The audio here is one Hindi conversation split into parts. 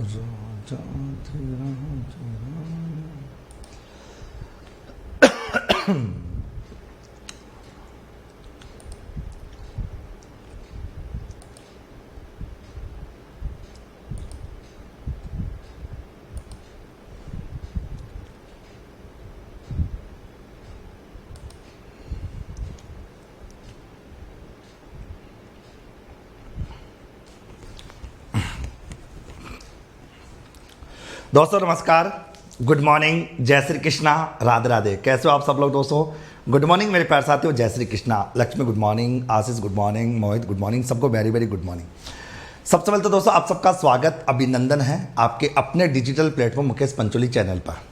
राजा तेरा दोस्तों नमस्कार, गुड मॉर्निंग, जय श्री कृष्णा, राधे राधे। कैसे हो आप सब लोग दोस्तों? गुड मॉर्निंग मेरे प्यारे साथियों, जय श्री कृष्णा। लक्ष्मी गुड मॉर्निंग, आशीष गुड मॉर्निंग, मोहित गुड मॉर्निंग, सबको वेरी वेरी गुड मॉर्निंग। सबसे पहले तो दोस्तों आप सबका स्वागत, अभिनंदन है आपके अपने digital platform Mukesh Pancholi channel पर।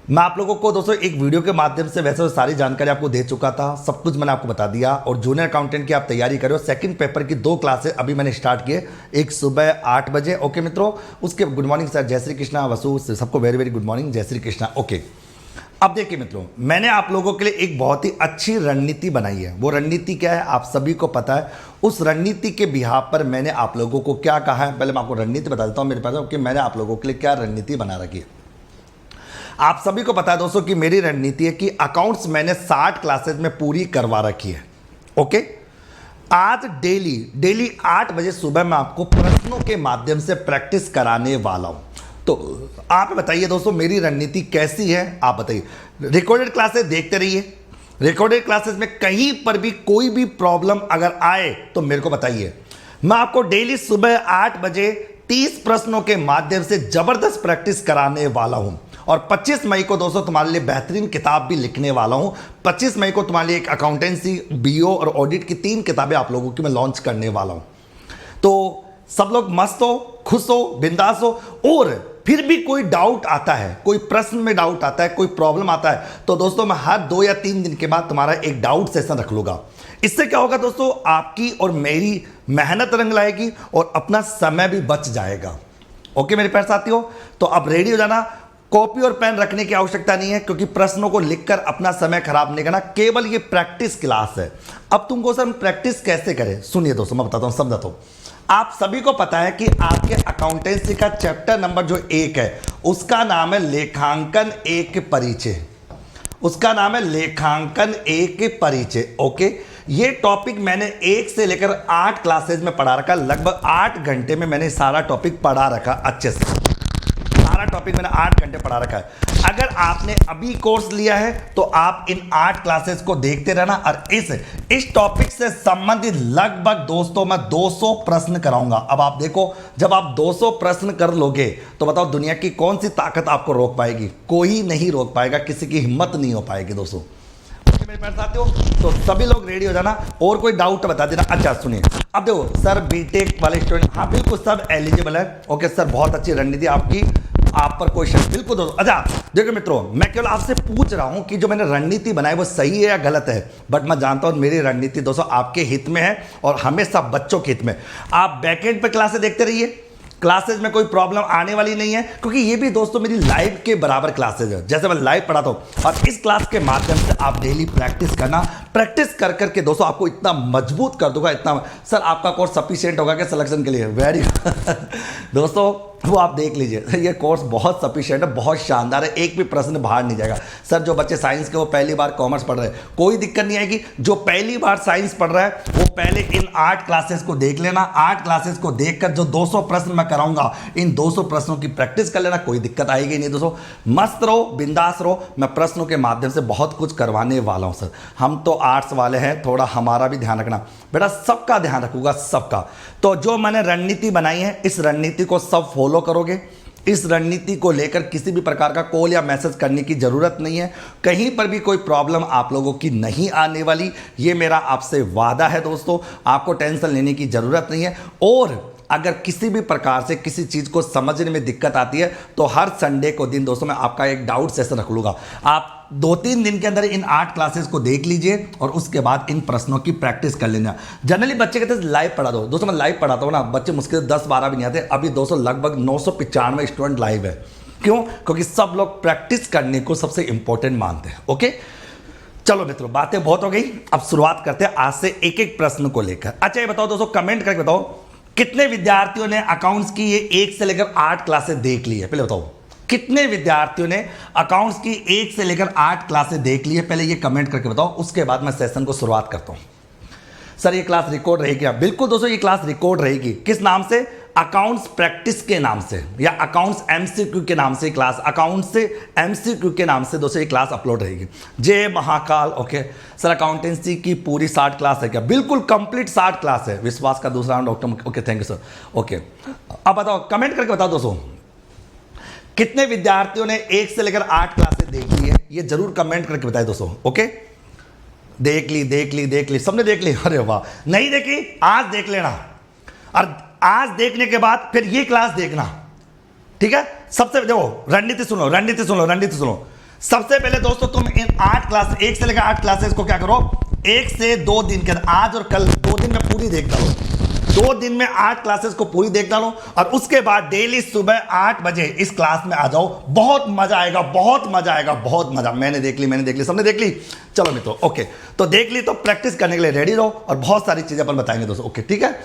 मैं आप लोगों को दोस्तों एक वीडियो के माध्यम से वैसे तो सारी जानकारी आपको दे चुका था, सब कुछ मैंने आपको बता दिया। और जूनियर अकाउंटेंट की आप तैयारी करो, सेकंड पेपर की 2 क्लासेस अभी मैंने स्टार्ट किए, एक सुबह 8 बजे। ओके मित्रों, उसके गुड मॉर्निंग सर, जय श्री कृष्णा, वसु, सबको वेरी वेरी गुड मॉर्निंग, जय श्री कृष्णा। ओके, अब देखिए मित्रों, मैंने आप लोगों के लिए एक बहुत ही अच्छी रणनीति बनाई है। वो रणनीति क्या है आप सभी को पता है। उस रणनीति के बिहाफ पर मैंने आप लोगों को क्या कहा है, पहले मैं आपको रणनीति बता देता हूँ मेरे पास कि मैंने आप लोगों के लिए क्या रणनीति बना रखी है। आप सभी को पता है दोस्तों कि मेरी रणनीति है कि अकाउंट्स मैंने 60 क्लासेस में पूरी करवा रखी है। ओके, आज डेली 8 बजे सुबह मैं आपको प्रश्नों के माध्यम से प्रैक्टिस कराने वाला हूं। तो आप बताइए दोस्तों मेरी रणनीति कैसी है, आप बताइए। रिकॉर्डेड क्लासेस देखते रहिए, रिकॉर्डेड क्लासेस में कहीं पर भी कोई भी प्रॉब्लम अगर आए तो मेरे को बताइए। मैं आपको डेली सुबह 8 बजे 30 प्रश्नों के माध्यम से जबरदस्त प्रैक्टिस कराने वाला हूं। और 25 मई को दोस्तों तुम्हारे लिए बेहतरीन किताब भी लिखने वाला हूं। 25 मई को तुम्हारे लिए एक अकाउंटेंसी, बीओ और ऑडिट की 3 किताबें आप लोगों की मैं लॉन्च करने वाला हूं। तो सब लोग मस्त हो, खुश हो, बिंदास हो। और फिर भी कोई डाउट आता है, कोई प्रश्न में डाउट आता है, कोई प्रॉब्लम आता है, तो दोस्तों मैं हर 2 या 3 दिन के बाद तुम्हारा एक डाउट सेशन रख लूंगा। इससे क्या होगा दोस्तों, आपकी और मेरी मेहनत रंग लाएगी और अपना समय भी बच जाएगा। ओके मेरे प्यारे साथियों, तो अब रेडी हो जाना। कॉपी और पेन रखने की आवश्यकता नहीं है, क्योंकि प्रश्नों को लिखकर अपना समय खराब नहीं करना, केवल ये प्रैक्टिस क्लास है। अब तुमको सर प्रैक्टिस कैसे करें, सुनिए दोस्तों, मैं बताता हूं, समझाता हूं। आप सभी को पता है कि आपके अकाउंटेंसी का चैप्टर नंबर जो 1 है उसका नाम है लेखांकन 1 परिचय। उसका नाम है लेखांकन 1 परिचय। ओके, ये टॉपिक मैंने 1 से लेकर 8 क्लासेज में पढ़ा रखा, लगभग 8 घंटे में मैंने सारा टॉपिक पढ़ा रखा अच्छे से। सारा टॉपिक मैंने 8 घंटे पढ़ा रखा है। अगर आपने अभी कोर्स लिया है तो आप इन 8 क्लासेस को देखते रहना। और इस टॉपिक से संबंधित लगभग दोस्तों मैं 200 प्रश्न कराऊंगा। अब आप देखो, जब आप 200 प्रश्न कर लोगे तो बताओ दुनिया की कौन सी ताकत आपको रोक पाएगी? कोई नहीं रोक पाएगा, किसी की हिम्मत नहीं हो पाएगी दोस्तों। मेरे प्यारे साथियों, तो सभी लोग रेडी हो जाना। और कोई डाउट बता देना। अच्छा सुनिए, अब देखो सर बीटेक वाले स्टूडेंट, हाँ बिल्कुल सब एलिजिबल है। ओके सर, बहुत अच्छी रणनीति आपकी, आप पर क्वेश्चन बिल्कुल दोस्तों। अच्छा देखो मित्रों, मैं केवल आपसे पूछ रहा हूं कि जो मैंने रणनीति बनाई वो सही है या गलत है, बट मैं जानता हूं मेरी रणनीति दोस्तों आपके हित में है और हमेशा बच्चों के हित में। आप बैकएंड पे क्लासेस देखते रहिए, क्लासेस में कोई प्रॉब्लम आने वाली नहीं है, क्योंकि ये भी दोस्तों मेरी लाइव के बराबर क्लासेस है। जैसे मैं लाइव पढ़ाता हूं और इस क्लास के माध्यम से आप डेली प्रैक्टिस करना। प्रैक्टिस कर करके दोस्तों आपको इतना मजबूत कर दूंगा, इतना। सर आपका कोर्स सफिशिएंट होगा क्या सिलेक्शन के लिए? वेरी दोस्तों वो आप देख लीजिए, ये कोर्स बहुत सफिशिएंट है, बहुत शानदार है, एक भी प्रश्न बाहर नहीं जाएगा। सर जो बच्चे साइंस के वो पहली बार कॉमर्स पढ़ रहे हैं, कोई दिक्कत नहीं आएगी। जो पहली बार साइंस पढ़ रहा है वो पहले इन 8 क्लासेस को देख लेना। 8 क्लासेस को देखकर जो 200 प्रश्न मैं कराऊंगा, इन 200 प्रश्नों की प्रैक्टिस कर लेना, कोई दिक्कत आएगी नहीं दोस्तों। मस्त रहो, बिंदास रहो, मैं प्रश्नों के माध्यम से बहुत कुछ करवाने वाला हूं सर। हम तो आर्ट्स वाले हैं, थोड़ा हमारा भी ध्यान रखना बेटा, सबका ध्यान रखूंगा, सबका। तो जो मैंने रणनीति बनाई है, इस रणनीति को सब फॉलो करोगे। इस रणनीति को लेकर किसी भी प्रकार का कॉल या मैसेज करने की जरूरत नहीं है, कहीं पर भी कोई प्रॉब्लम आप लोगों की नहीं आने वाली, ये मेरा आपसे वादा है दोस्तों। आपको टेंशन लेने की जरूरत नहीं है। और अगर किसी भी प्रकार से किसी चीज़ को समझने में दिक्कत आती है तो हर संडे को दिन दोस्तों मैं आपका एक डाउट सेशन रख लूँगा। आप 2-3 दिन के अंदर इन 8 क्लासेस को देख लीजिए और उसके बाद इन प्रश्नों की प्रैक्टिस कर लेना। जनरली बच्चे कहते हैं लाइव पढ़ा दो, दोस्तों मैं लाइव पढ़ाता हूँ ना, बच्चे मुश्किल से 10-12 भी नहीं आते। अभी दोस्तों लगभग 995 स्टूडेंट लाइव है। क्यों? क्योंकि सब लोग प्रैक्टिस करने को सबसे इंपॉर्टेंट मानते हैं। ओके चलो मित्रों, बातें बहुत हो गई, अब शुरुआत करते हैं आज से एक एक प्रश्न को लेकर। अच्छा ये बताओ दोस्तों, कमेंट करके बताओ कितने विद्यार्थियों ने अकाउंट्स की ये 1 से लेकर 8 क्लासेस देख ली है? पहले बताओ कितने विद्यार्थियों ने अकाउंट्स की 1 से लेकर 8 क्लासेस देख ली है? पहले ये कमेंट करके बताओ, उसके बाद मैं सेशन को शुरुआत करता हूं। सर ये क्लास रिकॉर्ड रहेगी? बिल्कुल दोस्तों, ये क्लास रिकॉर्ड रहेगी। किस नाम से? अकाउंट्स प्रैक्टिस के नाम से, या अकाउंट्स एमसीक्यू के नाम से क्लास, अकाउंट्स से एमसीक्यू के नाम से दोस्तों ये क्लास अपलोड रहेगी। जय महाकाल। ओके सर, अकाउंटेंसी की पूरी 60 क्लास है क्या? बिल्कुल कंप्लीट 60 क्लास है। विश्वास का दूसरा नाम doctor. Okay thank you sir. Okay अब बताओ, कमेंट करके बताओ दोस्तों, कितने विद्यार्थियों ने 1 से लेकर 8 क्लासेस देख ली है? ये जरूर कमेंट करके बताए दोस्तों। ओके, देख ली, सबने देख ली? अरे वाह। नहीं देखी? आज देख लेना, और आज देखने के बाद फिर ये क्लास देखना, ठीक है? सबसे देखो, रणनीति सुनो। सबसे पहले दोस्तों तुम इन 8 क्लास, 1 से लेकर 8 क्लासेस को क्या करो, 1 से 2 दिन के अंदर, आज और कल 2 दिन में पूरी देख डालो। 2 दिन में 8 क्लासेस को पूरी देख डालो, और उसके बाद डेली सुबह 8 बजे इस क्लास में आ जाओ। बहुत मजा आएगा, बहुत मजा। मैंने देख ली, सबने देख ली? चलो मित्रों, ओके तो देख ली तो प्रैक्टिस करने के लिए रेडी रहो, और बहुत सारी चीजें अपन बताएंगे दोस्तों। ओके ठीक है।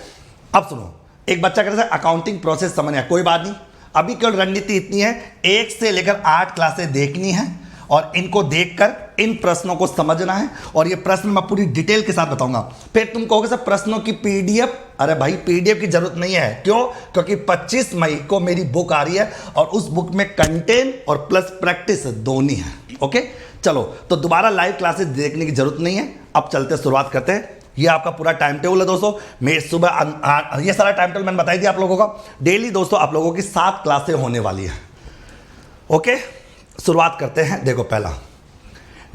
अब सुनो, एक बच्चा कहता है अकाउंटिंग प्रोसेस समझ आया, कोई बात नहीं। अभी केवल रणनीति इतनी है, 1 से लेकर 8 क्लासेस देखनी है, और इनको देखकर इन प्रश्नों को समझना है, और ये प्रश्न मैं पूरी डिटेल के साथ बताऊंगा। फिर तुम कहोगे सर प्रश्नों की पीडीएफ, अरे भाई पीडीएफ की जरूरत नहीं है। क्यों? क्योंकि 25 मई को मेरी बुक आ रही है, और उस बुक में कंटेंट और प्लस प्रैक्टिस दोनों है। ओके चलो, तो दोबारा लाइव क्लासेस देखने की जरूरत नहीं है। अब चलते शुरुआत करते हैं। ये आपका पूरा टाइम टेबल है दोस्तों। मैं सुबह ये सारा टाइम टेबल मैंने बताई दिया आप लोगों का। डेली दोस्तों आप लोगों की 7 क्लासें होने वाली है। ओके शुरुआत करते हैं। देखो पहला,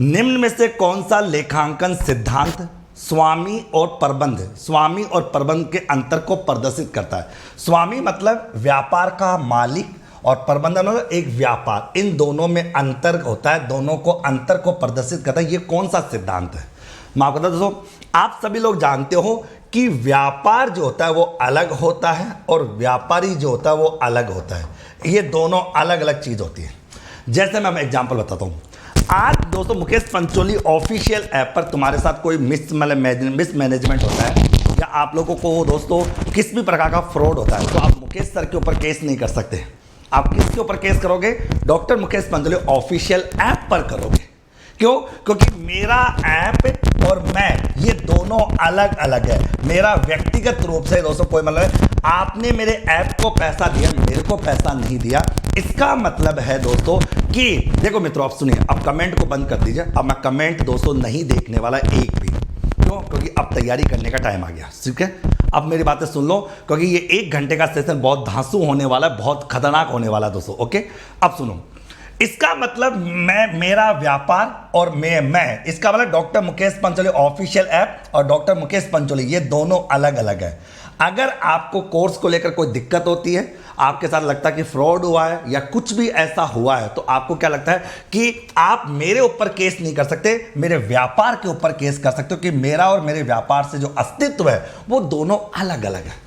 निम्न में से कौन सा लेखांकन सिद्धांत स्वामी और प्रबंध के अंतर को प्रदर्शित करता है? स्वामी मतलब व्यापार का मालिक, और प्रबंधन मतलब एक व्यापार। इन दोनों में अंतर होता है, दोनों को अंतर को प्रदर्शित करता है। ये कौन सा सिद्धांत है? मैं आपको बता दोस्तों, आप सभी लोग जानते हो कि व्यापार जो होता है वो अलग होता है, और व्यापारी जो होता है वो अलग होता है। ये दोनों अलग अलग चीज होती है। जैसे मैं एग्जांपल बताता हूँ। आज दोस्तों मुकेश पंचोली ऑफिशियल ऐप पर तुम्हारे साथ कोई मिसमैनेजमेंट होता है, या आप लोगों को दोस्तों किस भी प्रकार का फ्रॉड होता है, तो आप मुकेश सर के ऊपर केस नहीं कर सकते। आप किसके ऊपर केस करोगे? Doctor Mukesh Pancholi official app पर करोगे। क्यों? क्योंकि मेरा ऐप और मैं, ये दोनों अलग अलग है। मेरा व्यक्तिगत रूप से दोस्तों कोई मतलब है, आपने मेरे ऐप को पैसा दिया, मेरे को पैसा नहीं दिया। इसका मतलब है दोस्तों कि देखो मित्रों, आप सुनिए, अब कमेंट को बंद कर दीजिए। अब मैं कमेंट दोस्तों नहीं देखने वाला एक भी। क्यों? क्योंकि अब तैयारी करने का टाइम आ गया। ठीक है, अब मेरी बातें सुन लो, क्योंकि ये 1 घंटे का सेशन बहुत धांसू होने वाला है, बहुत खतरनाक होने वाला है दोस्तों। ओके अब सुनो, इसका मतलब मेरा व्यापार और मैं इसका मतलब doctor Mukesh Pancholi official app और डॉक्टर मुकेश पंचोली, ये दोनों अलग अलग है। अगर आपको कोर्स को लेकर कोई दिक्कत होती है, आपके साथ लगता है कि फ्रॉड हुआ है या कुछ भी ऐसा हुआ है, तो आपको क्या लगता है कि आप मेरे ऊपर केस नहीं कर सकते, मेरे व्यापार के ऊपर केस कर सकते हो, कि मेरा और मेरे व्यापार से जो अस्तित्व है वो दोनों अलग अलग है।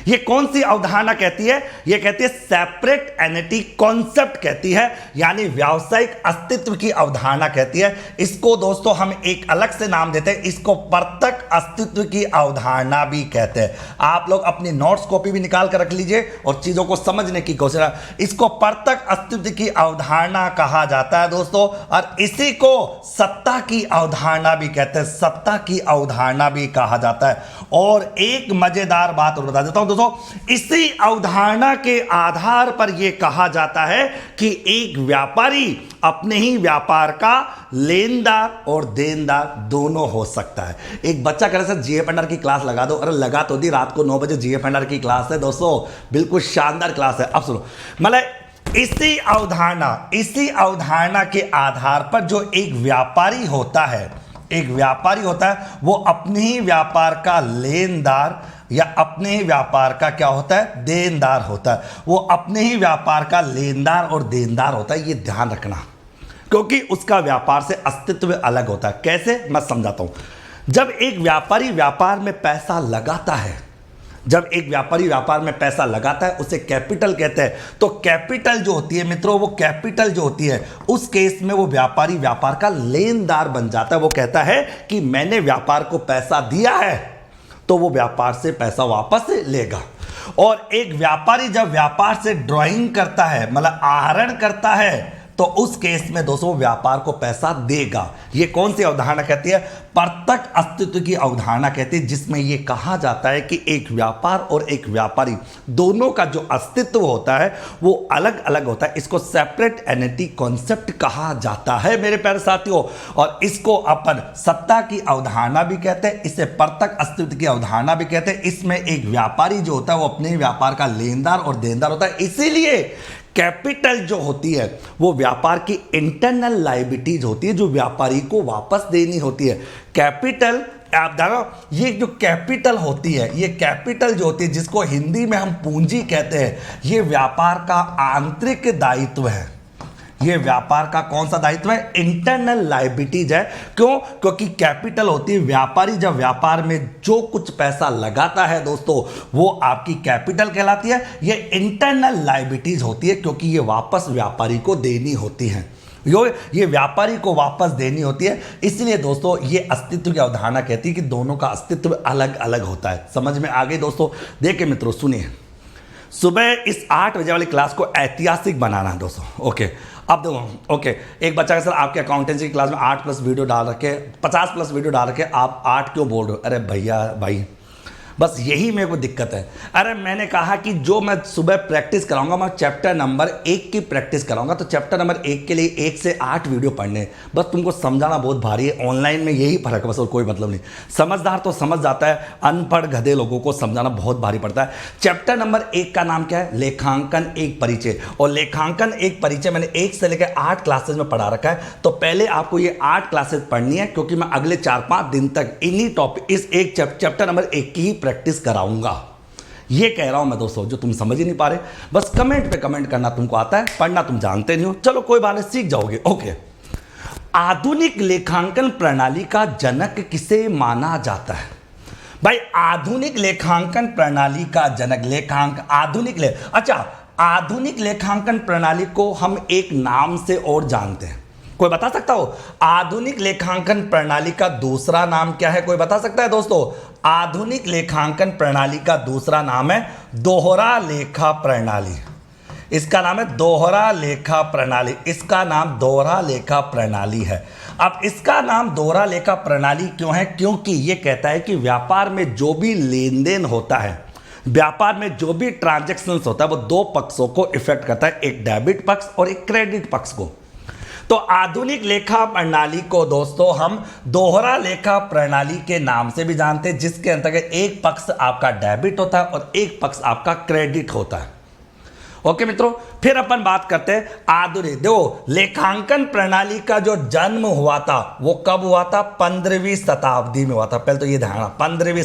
ये कौन सी अवधारणा कहती है? ये कहती है सेपरेट एंटिटी कॉन्सेप्ट कहती है, यानी व्यावसायिक अस्तित्व की अवधारणा कहती है। इसको दोस्तों हम एक अलग से नाम देते हैं, इसको परतक अस्तित्व की अवधारणा भी कहते हैं। आप लोग अपनी नोट्स कॉपी भी निकाल कर रख लीजिए और चीजों को समझने की कोशिश। इसको परतक अस्तित्व की अवधारणा कहा जाता है दोस्तों, और इसी को सत्ता की अवधारणा भी कहते हैं, सत्ता की अवधारणा भी कहा जाता है। और एक मजेदार बात और बता देता हूं दोस्तों, इसी अवधारणा के आधार पर यह कहा जाता है कि एक व्यापारी अपने ही व्यापार का लेनदार और देनदार दोनों हो सकता है। एक बच्चा कह रहा है सर जीएफ एंडआर की क्लास लगा दो। अरे लगा तो दी, रात को 9 बजे जीएफ एंडआर की क्लास है दोस्तों, बिल्कुल शानदार क्लास है। अब सुनो, मतलब इसी अवधारणा के आधार पर जो एक व्यापारी होता है, वो अपने ही व्यापार का लेनदार या अपने ही व्यापार का क्या होता है? देनदार होता है। वो अपने ही व्यापार का लेनदार और देनदार होता है, ये ध्यान रखना, क्योंकि उसका व्यापार से अस्तित्व अलग होता है। कैसे? मैं समझाता हूं। जब एक व्यापारी व्यापार में पैसा लगाता है, उसे कैपिटल कहते हैं। तो कैपिटल जो होती है मित्रों, वो कैपिटल जो होती है, उस केस में वो व्यापारी व्यापार का लेनदार बन जाता है। वो कहता है कि मैंने व्यापार को पैसा दिया है, तो वो व्यापार से पैसा वापस लेगा। और एक व्यापारी जब व्यापार से ड्राइंग करता है, मतलब आहरण करता है, तो उस केस में दोस्तों व्यापार को पैसा देगा। ये कौन सी अवधारणा कहती है? प्रत्यक्ष अस्तित्व की अवधारणा कहती है, जिसमें यह कहा जाता है कि एक व्यापार और एक व्यापारी दोनों का जो अस्तित्व होता है वो अलग अलग होता है। इसको सेपरेट एंटिटी कॉन्सेप्ट कहा जाता है मेरे प्यारे साथियों। और इसको अपन सत्ता की अवधारणा भी कहते हैं, इसे प्रत्यक्ष अस्तित्व की अवधारणा भी कहते हैं। इसमें एक व्यापारी जो होता है वो अपने व्यापार का लेनदार और देनदार होता है। इसीलिए कैपिटल जो होती है वो व्यापार की इंटरनल लायबिलिटीज होती है, जो व्यापारी को वापस देनी होती है। कैपिटल, आप जानो, ये जो कैपिटल होती है, ये कैपिटल जो होती है जिसको हिंदी में हम पूंजी कहते हैं, ये व्यापार का आंतरिक दायित्व है। ये व्यापार का कौन सा दायित्व है? इंटरनल लायबिलिटीज है। क्यों? क्योंकि कैपिटल होती है, व्यापारी जब व्यापार में जो कुछ पैसा लगाता है दोस्तों, वो आपकी कैपिटल कहलाती है। ये इंटरनल लायबिलिटीज होती है क्योंकि ये वापस व्यापारी को देनी होती है। ये व्यापारी को वापस देनी होती है। इसलिए दोस्तों ये अस्तित्व की अवधारणा कहती है कि दोनों का अस्तित्व अलग अलग होता है। समझ में आ गई दोस्तों? देखिए मित्रों, सुनिए, सुबह इस 8 बजे वाली क्लास को ऐतिहासिक बनाना है दोस्तों। ओके, अब देखो, ओके, एक बच्चा का सर आपके अकाउंटेंसी की क्लास में 8 प्लस वीडियो डाल रखे, 50 प्लस वीडियो डाल रखे, आप 8 क्यों बोल रहे हो? अरे भैया भाई, बस यही मेरे को दिक्कत है। अरे मैंने कहा कि जो मैं सुबह प्रैक्टिस कराऊंगा, मैं चैप्टर नंबर 1 की प्रैक्टिस कराऊंगा, तो चैप्टर नंबर 1 के लिए 1 से 8 वीडियो पढ़ने। बस तुमको समझाना बहुत भारी है। ऑनलाइन में यही फर्क है बस, और कोई मतलब नहीं। समझदार तो समझ जाता है, अनपढ़ गधे लोगों को समझाना बहुत भारी पड़ता है। चैप्टर नंबर 1 का नाम क्या है? लेखांकन एक परिचय। और लेखांकन एक परिचय मैंने 1 से लेकर 8 क्लासेज में पढ़ा रखा है। तो पहले आपको ये 8 क्लासेज पढ़नी है, क्योंकि मैं अगले 4-5 दिन तक इन्हीं टॉपिक, इस एक चैप्टर नंबर 1 की ही प्रैक्टिस कराऊंगा। ये कह रहा हूं मैं दोस्तों, जो तुम समझ ही नहीं पा रहे। बस कमेंट पे कमेंट करना तुमको आता है, पढ़ना तुम जानते नहीं हो। चलो कोई बात नहीं, सीख जाओगे। ओके, आधुनिक लेखांकन प्रणाली का जनक किसे माना जाता है? भाई आधुनिक लेखांकन प्रणाली का जनक आधुनिक लेखांकन प्रणाली को हम एक नाम से और जानते हैं। कोई बता सकता हो आधुनिक लेखांकन प्रणाली का दूसरा नाम क्या है? कोई बता सकता है दोस्तों? आधुनिक लेखांकन प्रणाली का दूसरा नाम है दोहरा लेखा प्रणाली। इसका नाम है दोहरा लेखा प्रणाली। इसका नाम दोहरा लेखा प्रणाली है। अब इसका नाम दोहरा लेखा प्रणाली क्यों है? क्योंकि यह कहता है कि व्यापार में जो भी लेन देन होता है, व्यापार में जो भी ट्रांजैक्शंस होता है, वो 2 पक्षों को इफेक्ट करता है, एक डेबिट पक्ष और एक क्रेडिट पक्ष को। तो आधुनिक लेखा प्रणाली को दोस्तों हम दोहरा लेखा प्रणाली के नाम से भी जानते हैं, जिसके अंतर्गत एक पक्ष आपका डेबिट होता है और एक पक्ष आपका क्रेडिट होता है। ओके मित्रों, फिर अपन बात करते हैं आधुनिक। देखो, लेखांकन प्रणाली का जो जन्म हुआ था वो कब हुआ था? 15वीं शताब्दी में हुआ था। पहले तो ये ध्यान, 15वीं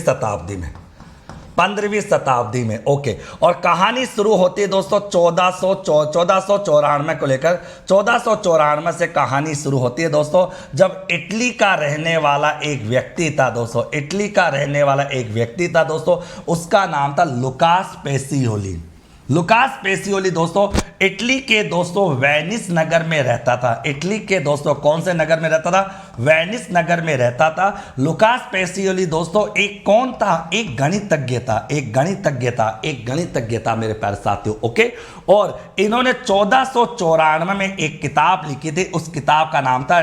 शताब्दी में। ओके, और कहानी शुरू होती है दोस्तों 1494 को लेकर। 1494 से कहानी शुरू होती है दोस्तों, जब इटली का रहने वाला एक व्यक्ति था दोस्तों, उसका नाम था लुकास पेसियोली दोस्तों, इटली के दोस्तों वेनिस नगर में रहता था। इटली के दोस्तों कौन से नगर में रहता था? वेनिस नगर में रहता था। लुकास पेसियोली दोस्तों एक कौन था? एक गणितज्ञ था मेरे प्यारे साथियों। ओके, और इन्होंने 1494 में एक किताब लिखी थी। उस किताब का नाम था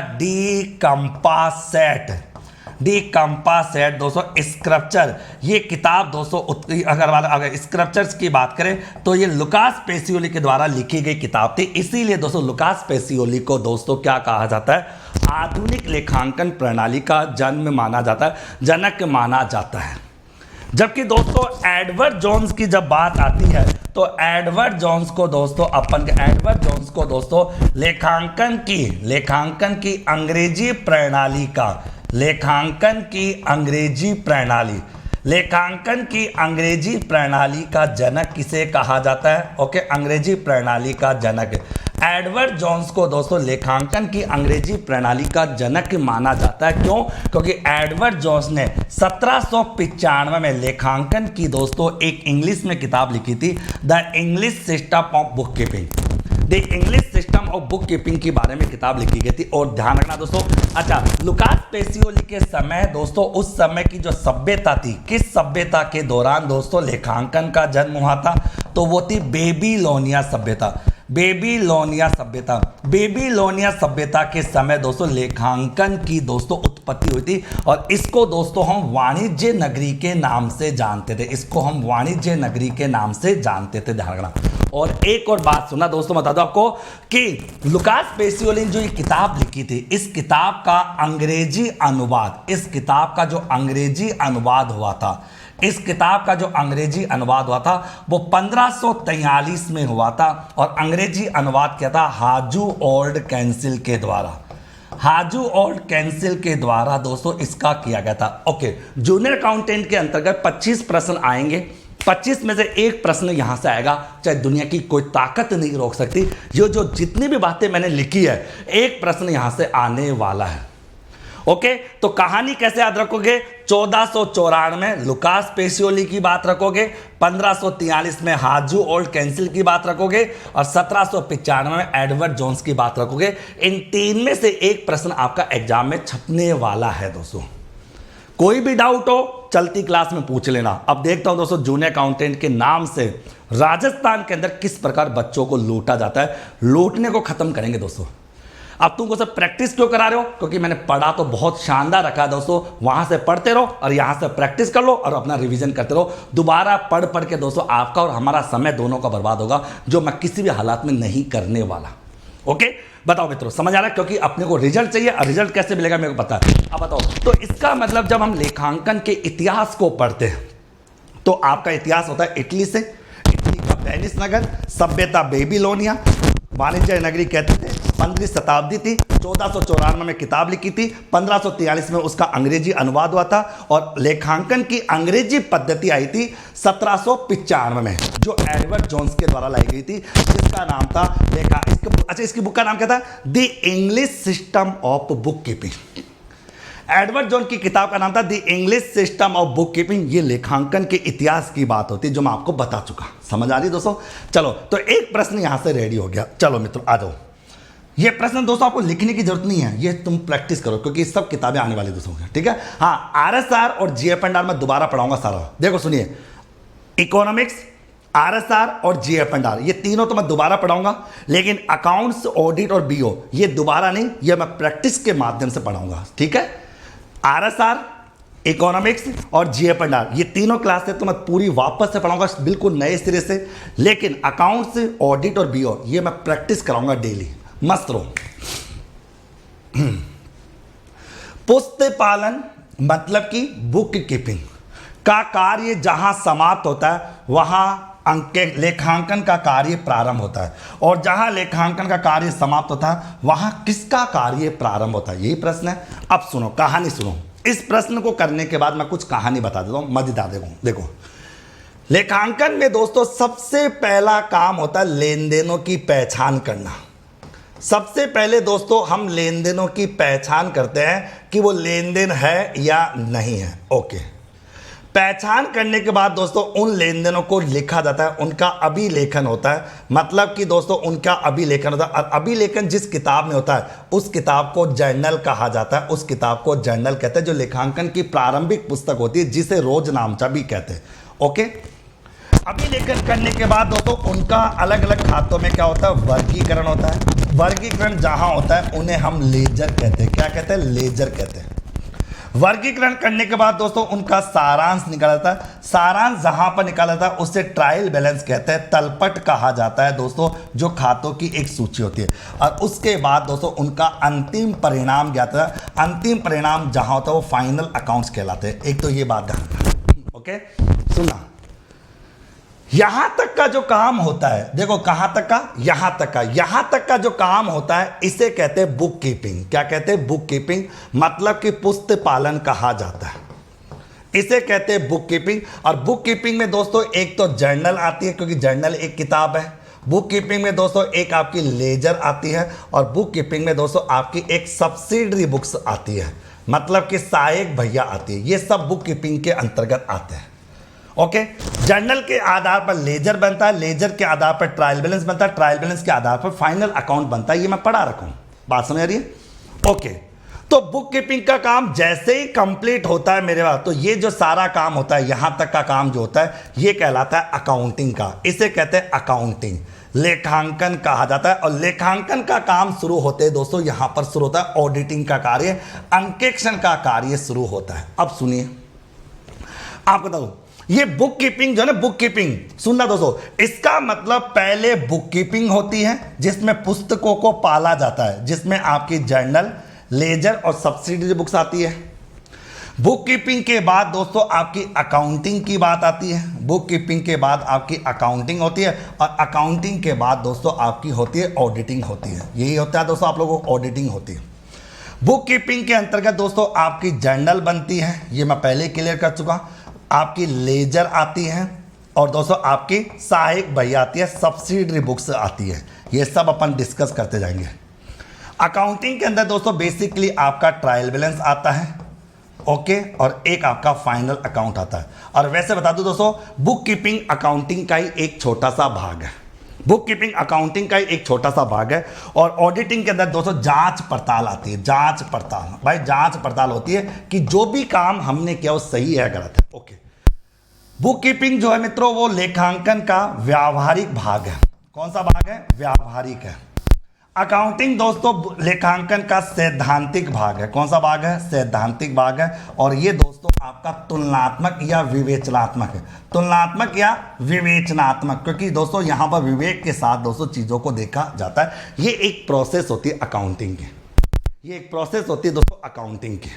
डी कंपासेट दोस्तों, स्क्रप्चर। ये किताब दोस्तों अगर स्क्रप्चर्स की बात करें तो ये लुकास पेसियोली के द्वारा लिखी गई किताब थी। इसीलिए दोस्तों लुकास पेसियोली को दोस्तों क्या कहा जाता है? आधुनिक लेखांकन प्रणाली का जनक माना जाता है। जबकि दोस्तों एडवर्ड जोन्स की जब बात आती है तो एडवर्ड जोन्स को दोस्तों लेखांकन की अंग्रेजी प्रणाली का जनक किसे कहा जाता है? ओके, अंग्रेजी प्रणाली का जनक एडवर्ड जोन्स को दोस्तों लेखांकन की अंग्रेजी प्रणाली का जनक माना जाता है। क्यों? क्योंकि एडवर्ड जोन्स ने 1795 में लेखांकन की दोस्तों एक इंग्लिश में किताब लिखी थी, the English system of book keeping. The English system और बुक कीपिंग के बारे में किताब लिखी गई थी। और ध्यान रखना दोस्तों, अच्छा, लुकास पेसियोली के समय दोस्तों, उस समय की जो सभ्यता थी, किस सभ्यता के दौरान दोस्तों लेखांकन का जन्म हुआ था? तो वो थी बेबीलोनिया सभ्यता। बेबीलोनिया सभ्यता, बेबीलोनिया सभ्यता के समय दोस्तों लेखांकन की दोस्तों उत्पत्ति हुई थी। और इसको दोस्तों हम वाणिज्य नगरी के नाम से जानते थे, इसको हम वाणिज्य नगरी के नाम से जानते थे, ध्यान रखना। और एक और बात सुना दोस्तों, बता दो आपको कि लुकास पेसियोली ने जो ये किताब लिखी थी, इस किताब का अंग्रेजी अनुवाद, इस किताब का जो अंग्रेजी अनुवाद हुआ था, इस किताब का जो अंग्रेजी अनुवाद हुआ था वो 1543 में हुआ था। और अंग्रेजी अनुवाद किया था हाजू ओल्ड कैंसिल के द्वारा, हाजू ओल्ड कैंसिल के द्वारा दोस्तों इसका किया गया था। ओके, जूनियर अकाउंटेंट के अंतर्गत 25 प्रश्न आएंगे, 25 में से एक प्रश्न यहां से आएगा, चाहे दुनिया की कोई ताकत नहीं रोक सकती। ये जो जितनी भी बातें मैंने लिखी है, एक प्रश्न यहां से आने वाला है। ओके, तो कहानी कैसे याद रखोगे? 1494 में लुकास पेसियोली की बात रखोगे, 1543 में हाजू ओल्ड कैंसिल की बात रखोगे और 1795 में एडवर्ड जोन्स की बात रखोगे। इन तीन में से एक प्रश्न आपका एग्जाम में छपने वाला है दोस्तों। कोई भी डाउट हो चलती क्लास में पूछ लेना। अब देखता हूं दोस्तों जूनियर अकाउंटेंट के नाम से राजस्थान के अंदर किस प्रकार बच्चों को लूटा जाता है। लूटने को खत्म करेंगे दोस्तों। अब तुमको सब प्रैक्टिस क्यों करा रहे हो? क्योंकि मैंने पढ़ा तो बहुत शानदार रखा है दोस्तों, वहां से पढ़ते रहो और यहां से प्रैक्टिस कर लो और अपना रिवीजन करते रहो। दोबारा पढ़ पढ़ के दोस्तों आपका और हमारा समय दोनों का बर्बाद होगा, जो मैं किसी भी हालात में नहीं करने वाला। ओके, बताओ मित्रों, समझ आ रहा है? क्योंकि अपने को रिजल्ट चाहिए और रिजल्ट कैसे मिलेगा मेरे को पता है। अब बताओ, तो इसका मतलब जब हम लेखांकन के इतिहास को पढ़ते हैं तो आपका इतिहास होता है इटली से, इटली का वेनिस नगर, सभ्यता बेबीलोनिया, वाणिज्य नगरी कहते थे, 15वीं शताब्दी थी, 1494 में किताब लिखी थी, 1543 में उसका अंग्रेजी अनुवाद हुआ था और लेखांकन की अंग्रेजी पद्धति आई थी 1795 में, जो एडवर्ड जोन्स के द्वारा लाई गई थी, जिसका नाम था इसकी बुक का नाम क्या था? The English system of book keeping. Edward zone की किताब का नाम था the English system of book keeping. ये लेखांकन के इतिहास की बात होती है जो मैं आपको बता चुका। समझ आ रही दोस्तों? चलो, तो एक प्रश्न यहां से रेडी हो गया। चलो मित्रों आ जाओ। ये प्रश्न दोस्तों आपको लिखने की जरूरत नहीं है, ये तुम प्रैक्टिस करो क्योंकि सब किताबें आने वाली दोस्तों, ठीक है? हाँ, आरएसआर और जीएफ&आर में दोबारा पढ़ाऊंगा सारा। देखो सुनिए, इकोनॉमिक्स, आरएसआर और जीएफ&आर ये तीनों तो मैं दोबारा पढ़ाऊंगा, लेकिन अकाउंट्स, ऑडिट और बीओ ये दोबारा नहीं, ये मैं प्रैक्टिस के माध्यम से पढ़ाऊंगा, ठीक है? आरएसआर, इकोनॉमिक्स और जीएफ&आर ये तीनों क्लास से तो मैं पूरी वापस से पढ़ाऊंगा बिल्कुल नए सिरे से, लेकिन अकाउंट्स, ऑडिट और बीओ ये मैं प्रैक्टिस कराऊंगा डेली। मस्त रहो। पुस्तक पालन मतलब कि बुक कीपिंग का कार्य जहां समाप्त होता है वहां लेखांकन का कार्य प्रारंभ होता है, और जहां लेखांकन का कार्य समाप्त होता है वहां किसका कार्य प्रारंभ होता है? यही प्रश्न है। अब सुनो, कहानी सुनो। इस प्रश्न को करने के बाद मैं कुछ कहानी बता देता हूं, मजेदार। देखो, लेखांकन में दोस्तों सबसे पहला काम होता है लेन देनों की पहचान करना। सबसे पहले दोस्तों हम लेन देनों की पहचान करते हैं कि वो लेन देन है या नहीं है। ओके, पहचान करने के बाद दोस्तों उन लेन देनों को लिखा जाता है, उनका अभिलेखन होता है। मतलब कि दोस्तों उनका अभिलेखन होता है, और अभिलेखन जिस किताब में होता है उस किताब को जर्नल कहा जाता है। उस किताब को जर्नल कहते हैं, जो लेखांकन की प्रारंभिक पुस्तक होती है, जिसे रोजनामचा भी कहते हैं। ओके, अभिलेखन करने के बाद दोस्तों उनका अलग अलग खातों में क्या होता है? वर्गीकरण होता है। वर्गीकरण जहां होता है उन्हें हम लेजर कहते हैं। क्या कहते हैं? लेजर कहते हैं। वर्गीकरण करने के बाद दोस्तों उनका सारांश निकाला जाता है। सारांश जहां पर निकाला जाता है उसे ट्रायल बैलेंस कहते हैं। तलपट कहा जाता है दोस्तों, जो खातों की एक सूची होती है। और उसके बाद दोस्तों उनका अंतिम परिणाम ज्ञात है। अंतिम परिणाम जहां होता है वो फाइनल अकाउंट्स कहलाते हैं। एक तो ये बात ध्यान रखना। ओके, सुना, यहां तक का जो काम होता है, देखो कहां तक का? यहां तक का जो काम होता है इसे कहते हैं बुक कीपिंग। क्या कहते हैं? बुक कीपिंग, मतलब कि पुस्तक पालन कहा जाता है, इसे कहते हैं बुक कीपिंग। और बुक कीपिंग में दोस्तों एक तो जर्नल आती है, क्योंकि जर्नल एक किताब है। बुक कीपिंग में दोस्तों एक आपकी लेजर आती है, और बुक कीपिंग में दोस्तों आपकी एक सब्सिडरी बुक्स आती है, मतलब कि सहायक भैया आती है। ये सब बुक कीपिंग के अंतर्गत आते हैं। ओके। जर्नल के आधार पर लेजर बनता है, लेजर के आधार पर ट्रायल बैलेंस बनता है, ट्रायल बैलेंस के आधार पर फाइनल अकाउंट बनता है। ये मैं पढ़ा रखा हूं, बात समझ आ रही है? ओके। तो बुक कीपिंग का काम जैसे ही कंप्लीट होता है मेरे पास, तो ये जो सारा काम होता है, यहां तक का काम जो होता है, ये कहलाता है अकाउंटिंग का। इसे कहते हैं अकाउंटिंग, लेखांकन कहा जाता है। और लेखांकन का काम शुरू होते हैं दोस्तों, यहां पर शुरू होता है ऑडिटिंग का कार्य, अंकेक्षण का कार्य शुरू होता है। अब सुनिए, आपको बता दूं, ये बुक कीपिंग जो है ना, बुक कीपिंग सुनना दोस्तों, इसका मतलब पहले बुक कीपिंग होती है जिसमें पुस्तकों को पाला जाता है, जिसमें आपकी जर्नल, लेजर और सब्सिडरी बुक्स आती है। बुक कीपिंग के बाद दोस्तों आपकी अकाउंटिंग की बात आती है, बुक कीपिंग के बाद आपकी अकाउंटिंग होती है, और अकाउंटिंग के बाद दोस्तों आपकी होती है ऑडिटिंग होती है। यही होता है दोस्तों, आप लोगों को ऑडिटिंग होती है। बुक कीपिंग के अंतर्गत दोस्तों आपकी जर्नल बनती है, ये मैं पहले क्लियर कर चुका। आपकी लेजर आती है, और दोस्तों आपकी सहायक बही आती है, सब्सिडरी बुक्स आती है। ये सब अपन डिस्कस करते जाएंगे। अकाउंटिंग के अंदर दोस्तों बेसिकली आपका ट्रायल बैलेंस आता है, ओके, और एक आपका फाइनल अकाउंट आता है। और वैसे बता दूं दोस्तों, बुक कीपिंग अकाउंटिंग का ही एक छोटा सा भाग है, बुक कीपिंग अकाउंटिंग का ही एक छोटा सा भाग है। और ऑडिटिंग के अंदर दोस्तों जांच पड़ताल आती है, जांच पड़ताल, भाई जांच पड़ताल होती है कि जो भी काम हमने किया वो सही है गलत है। ओके, बुक कीपिंग जो है मित्रों वो लेखांकन का व्यावहारिक भाग है। कौन सा भाग है? व्यावहारिक है। अकाउंटिंग दोस्तों लेखांकन का सैद्धांतिक भाग है। कौन सा भाग है? सैद्धांतिक भाग है। और ये दोस्तों आपका तुलनात्मक या विवेचनात्मक है, तुलनात्मक या विवेचनात्मक, क्योंकि दोस्तों यहां पर विवेक के साथ दोस्तों चीजों को देखा जाता है। ये एक प्रोसेस होती है अकाउंटिंग की, ये एक प्रोसेस होती है दोस्तों अकाउंटिंग की।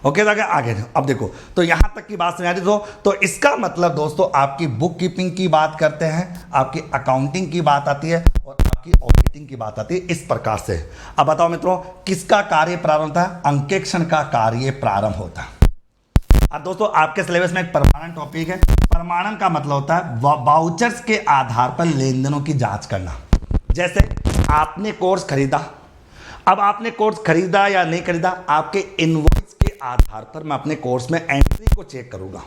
ओके, आगे अब देखो, तो यहां तक की बात समझ आ रही तो इसका मतलब दोस्तों आपकी बुक कीपिंग की बात करते हैं, आपकी अकाउंटिंग की बात आती है, और आपकी ऑडिटिंग की बात आती है, इस प्रकार से। अब बताओ मित्रों, किसका कार्य प्रारंभ होता है? अंकेक्षण का कार्य प्रारंभ होता है। अब दोस्तों आपके सिलेबस में एक प्रमाणन टॉपिक है। प्रमाणन का मतलब होता है वाउचर्स के आधार पर लेन देनों की जांच करना। जैसे आपने कोर्स खरीदा, अब आपने कोर्स खरीदा या नहीं खरीदा, आपके इनवॉइस के आधार पर मैं अपने कोर्स में एंट्री को चेक करूंगा।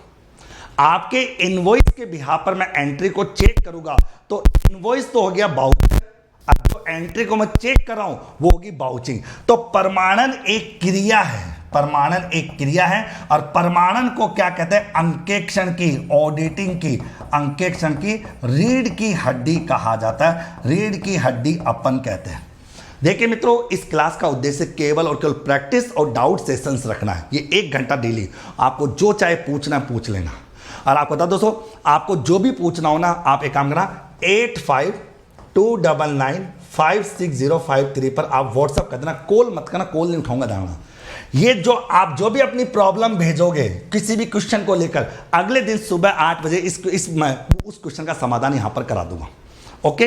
आपके इनवॉइस के बिहाफ पर मैं एंट्री को चेक करूंगा, तो इनवॉइस तो हो गया बाउचर, अब जो एंट्री को मैं चेक कर रहा हूं वो होगी बाउचिंग। तो प्रमाणन एक क्रिया है, प्रमाणन एक क्रिया है, और प्रमाणन को क्या कहते हैं? अंकेक्षण की, ऑडिटिंग की, अंकेक्षण की रीढ़ की हड्डी कहा जाता है, रीढ़ की हड्डी अपन कहते हैं। देखिए मित्रों, इस क्लास का उद्देश्य केवल और केवल प्रैक्टिस और डाउट सेशंस रखना है। ये 1 घंटा डेली, आपको जो चाहे पूछना है पूछ लेना। और आपको बता दोस्तों, आपको जो भी पूछना हो ना, आप एक काम करना, 8529956053 पर आप व्हाट्सअप कर देना, कॉल मत करना, कॉल नहीं उठाऊंगा जाना। ये जो आप जो भी अपनी प्रॉब्लम भेजोगे किसी भी क्वेश्चन को लेकर, अगले दिन सुबह 8 बजे मैं उस क्वेश्चन का समाधान यहां पर करा दूंगा। ओके,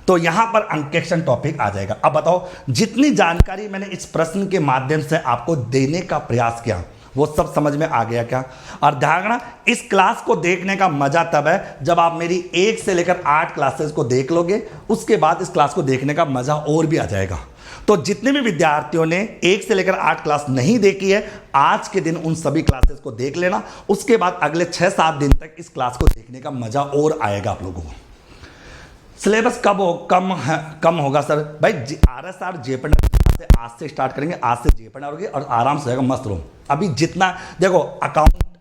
तो यहां पर अंकेक्षण टॉपिक आ जाएगा। अब बताओ, जितनी जानकारी मैंने इस प्रश्न के माध्यम से आपको देने का प्रयास किया वो सब समझ में आ गया क्या? और ध्यान रखना, इस क्लास को देखने का मजा तब है जब आप मेरी 1 से लेकर 8 क्लासेस को देख लोगे, उसके बाद इस क्लास को देखने का मजा और भी आ जाएगा। तो जितने भी विद्यार्थियों ने 1 से लेकर 8 क्लास नहीं देखी है, आज के दिन उन सभी क्लासेस को देख लेना, उसके बाद अगले 6-7 दिन तक इस क्लास को देखने का मजा और आएगा आप लोगों को। सिलेबस कम होगा सर? भाई RSR जेपन आज से स्टार्ट करेंगे, आज से जेपन होगी और आराम से मस्त रहो। अभी जितना देखो,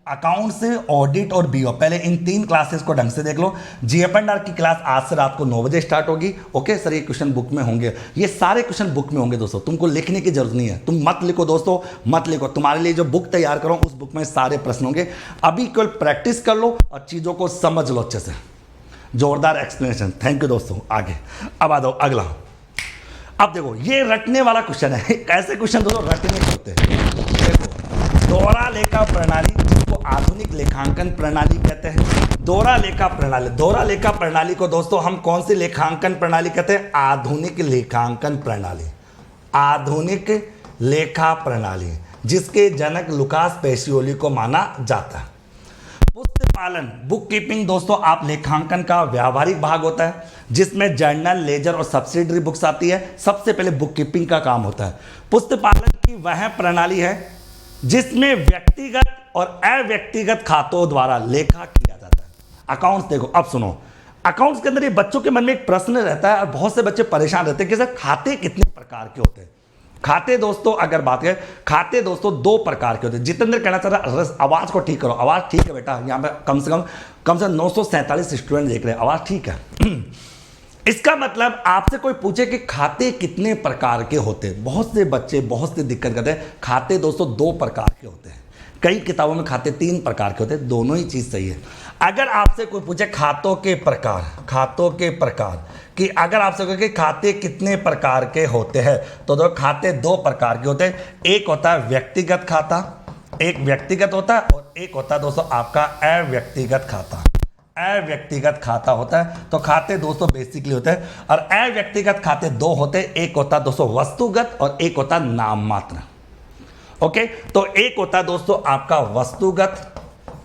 अकाउंट से ऑडिट और बीओ, पहले इन 3 क्लासेस को ढंग से देख लो। जीएपएनआर की क्लास आज से रात को 9 बजे स्टार्ट होगी। ओके सर, ये क्वेश्चन बुक में होंगे, ये सारे क्वेश्चन बुक में होंगे दोस्तों, तुमको लिखने की जरूरत नहीं है। तुम मत लिखो दोस्तों, मत लिखो, तुम्हारे लिए जो बुक तैयार करो उस बुक में सारे प्रश्न होंगे। अभी केवल प्रैक्टिस कर लो और चीज़ों को समझ लो अच्छे से। जोरदार एक्सप्लेनेशन, थैंक यू दोस्तों। आगे अब आ दो अगला। अब देखो, ये रटने वाला क्वेश्चन है। ऐसे क्वेश्चन दोस्तों रटने के होते हैं। देखो, दोहरा लेखा प्रणाली, जिसको आधुनिक लेखांकन प्रणाली कहते हैं। दोहरा लेखा प्रणाली, दोहरा लेखा प्रणाली को दोस्तों हम कौन सी लेखांकन प्रणाली कहते हैं? आधुनिक लेखांकन प्रणाली, आधुनिक लेखा प्रणाली, जिसके जनक लुकास पेसियोली को माना जाता है। पालन, बुक कीपिंग दोस्तों आप लेखांकन का व्यावहारिक भाग होता है, जिसमें जर्नल, लेजर और सब्सिडरी बुक्स आती है। सबसे पहले बुक कीपिंग का काम होता है। पुस्तक पालन की वह प्रणाली है जिसमें व्यक्तिगत और अव्यक्तिगत खातों द्वारा लेखा किया जाता अकाउंट्स देखो, अब सुनो, अकाउंट्स के अंदर ये बच्चों के मन में एक प्रश्न रहता है और बहुत से बच्चे परेशान रहते हैं कि सर खाते कितने प्रकार के होते हैं। खाते दोस्तों अगर बात करें, खाते दोस्तों दो प्रकार के होते हैं। जितेंद्र कहना चाह रहा है आवाज को ठीक करो, आवाज ठीक है बेटा, यहाँ पे कम से कम 947 स्टूडेंट देख रहे हैं, आवाज ठीक है। इसका मतलब आपसे कोई पूछे कि खाते कितने प्रकार के होते हैं, बहुत से बच्चे बहुत से दिक्कत करते हैं। खाते दोस्तों दो प्रकार के होते हैं, कई किताबों में खाते तीन प्रकार के होते हैं, दोनों ही चीज सही है। अगर आपसे कोई पूछे खातों के प्रकार कि अगर आपसे कहे कि खाते कितने प्रकार के होते हैं, तो दो खाते दो प्रकार के होते हैं। एक होता है व्यक्तिगत खाता, एक व्यक्तिगत होता है, और एक होता है दोस्तों आपका अव्यक्तिगत खाता। अव्यक्तिगत खाता होता है, तो खाते दोस्तों बेसिकली होते हैं, और अव्यक्तिगत खाते दो होते हैं, एक होता है दोस्तों वस्तुगत और एक होता है नाम मात्र। ओके, तो एक होता है दोस्तों आपका वस्तुगत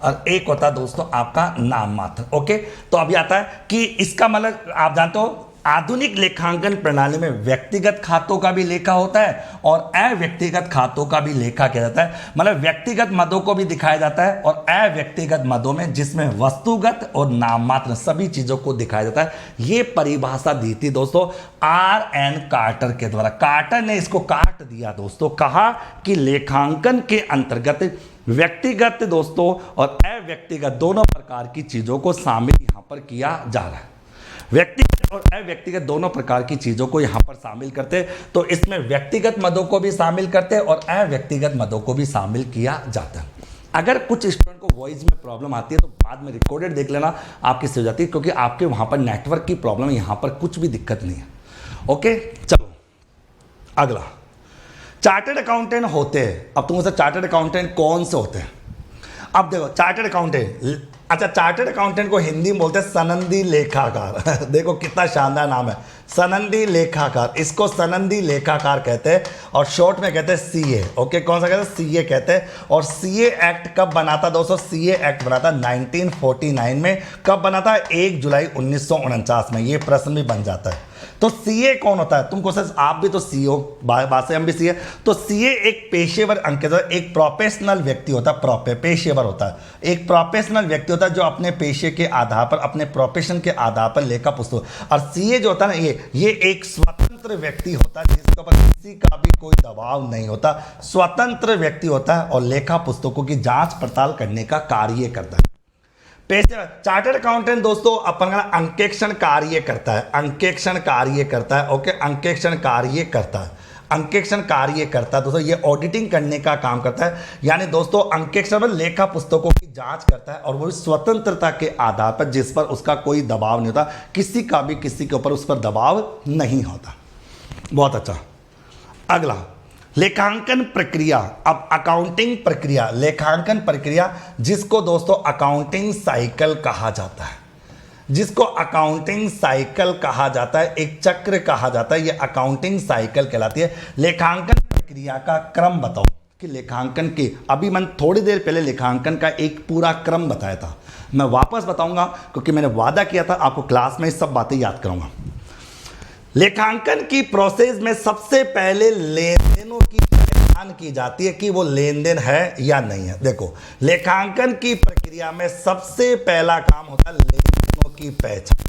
और एक होता है दोस्तों आपका नाम मात्र। ओके, तो अभी आता है कि इसका मतलब आप जानते हो आधुनिक लेखांकन प्रणाली में व्यक्तिगत खातों का भी लेखा होता है और अव्यक्तिगत खातों का भी लेखा किया जाता है। मतलब व्यक्तिगत मदों को भी दिखाया जाता है और अव्यक्तिगत मदों में जिसमें वस्तुगत और नाम मात्र सभी चीजों को दिखाया जाता है। यह परिभाषा दी थी दोस्तों R.N. कार्टर के द्वारा। कार्टर ने इसको काट दिया दोस्तों, कहा कि लेखांकन के अंतर्गत व्यक्तिगत दोस्तों और अव्यक्तिगत दोनों प्रकार की चीजों को शामिल यहां पर किया जा रहा है। व्यक्तिगत और अव्यक्तिगत दोनों प्रकार की चीजों को यहां पर शामिल करते, तो इसमें व्यक्तिगत मदों को भी शामिल करते और अव्यक्तिगत मदों को भी शामिल किया जाता है। अगर कुछ स्टूडेंट को वॉइस में प्रॉब्लम आती है तो बाद में रिकॉर्डेड देख लेना, आपकी सही हो जाती है, क्योंकि आपके वहां पर नेटवर्क की प्रॉब्लम है, यहां पर कुछ भी दिक्कत नहीं है। ओके, चलो अगला, चार्टर्ड अकाउंटेंट होते हैं। अब तुमसे चार्टर्ड अकाउंटेंट कौन से होते हैं? अब देखो चार्टर्ड अकाउंटेंट, अच्छा चार्टर्ड अकाउंटेंट को हिंदी में बोलते हैं सनंदी लेखाकार। देखो कितना शानदार नाम है, सनंदी लेखाकार। इसको सनंदी लेखाकार कहते हैं और शॉर्ट में कहते हैं सीए। ओके, कौन सा कहते हैं? सीए कहते हैं। और सीए एक्ट कब बना था दोस्तों? सीए एक्ट बना था 1949 में। कब बना था? 1 जुलाई 1949 में। ये प्रश्न भी बन जाता है। तो सीए कौन होता है? तुमको सर आप भी तो सी हो, बात से हम भी सीए। तो सीए एक पेशेवर अंकित, एक प्रोफेशनल व्यक्ति होता है, पेशेवर होता है, एक प्रोफेशनल व्यक्ति होता है जो अपने पेशे के आधार पर, अपने प्रोफेशन के आधार पर लेखा पुस्तक। और सीए जो होता है ना, ये एक स्वतंत्र व्यक्ति होता है जिसके ऊपर किसी का भी कोई दबाव नहीं होता, स्वतंत्र व्यक्ति होता है और लेखा पुस्तकों की जांच पड़ताल करने का कार्य करता है। चार्टर्ड अकाउंटेंट दोस्तों अपन का अंकेक्षण कार्य करता है, अंकेक्षण कार्य करता है। ओके, अंकेक्षण कार्य करता है, अंकेक्षण कार्य करता है दोस्तों। ये ऑडिटिंग करने का काम करता है, यानी दोस्तों अंकेक्षण में लेखा पुस्तकों की जांच करता है और वो स्वतंत्रता के आधार पर, जिस पर उसका कोई दबाव नहीं होता, किसी का भी किसी के ऊपर उस पर दबाव नहीं होता। बहुत अच्छा। अगला, लेखांकन प्रक्रिया। अब अकाउंटिंग प्रक्रिया, लेखांकन प्रक्रिया जिसको दोस्तों अकाउंटिंग साइकिल कहा जाता है, जिसको अकाउंटिंग साइकिल कहा जाता है, एक चक्र कहा जाता है, ये अकाउंटिंग साइकिल कहलाती है। लेखांकन प्रक्रिया का क्रम बताओ कि लेखांकन की, अभी मैंने थोड़ी देर पहले लेखांकन का एक पूरा क्रम बताया था, मैं वापस बताऊंगा क्योंकि मैंने वादा किया था आपको क्लास में सब बातें याद करूंगा। लेखांकन की प्रोसेस में सबसे पहले लेन देनों की पहचान की जाती है कि वो लेन देन है या नहीं है। देखो लेखांकन की प्रक्रिया में सबसे पहला काम होता है लेन देनों की पहचान।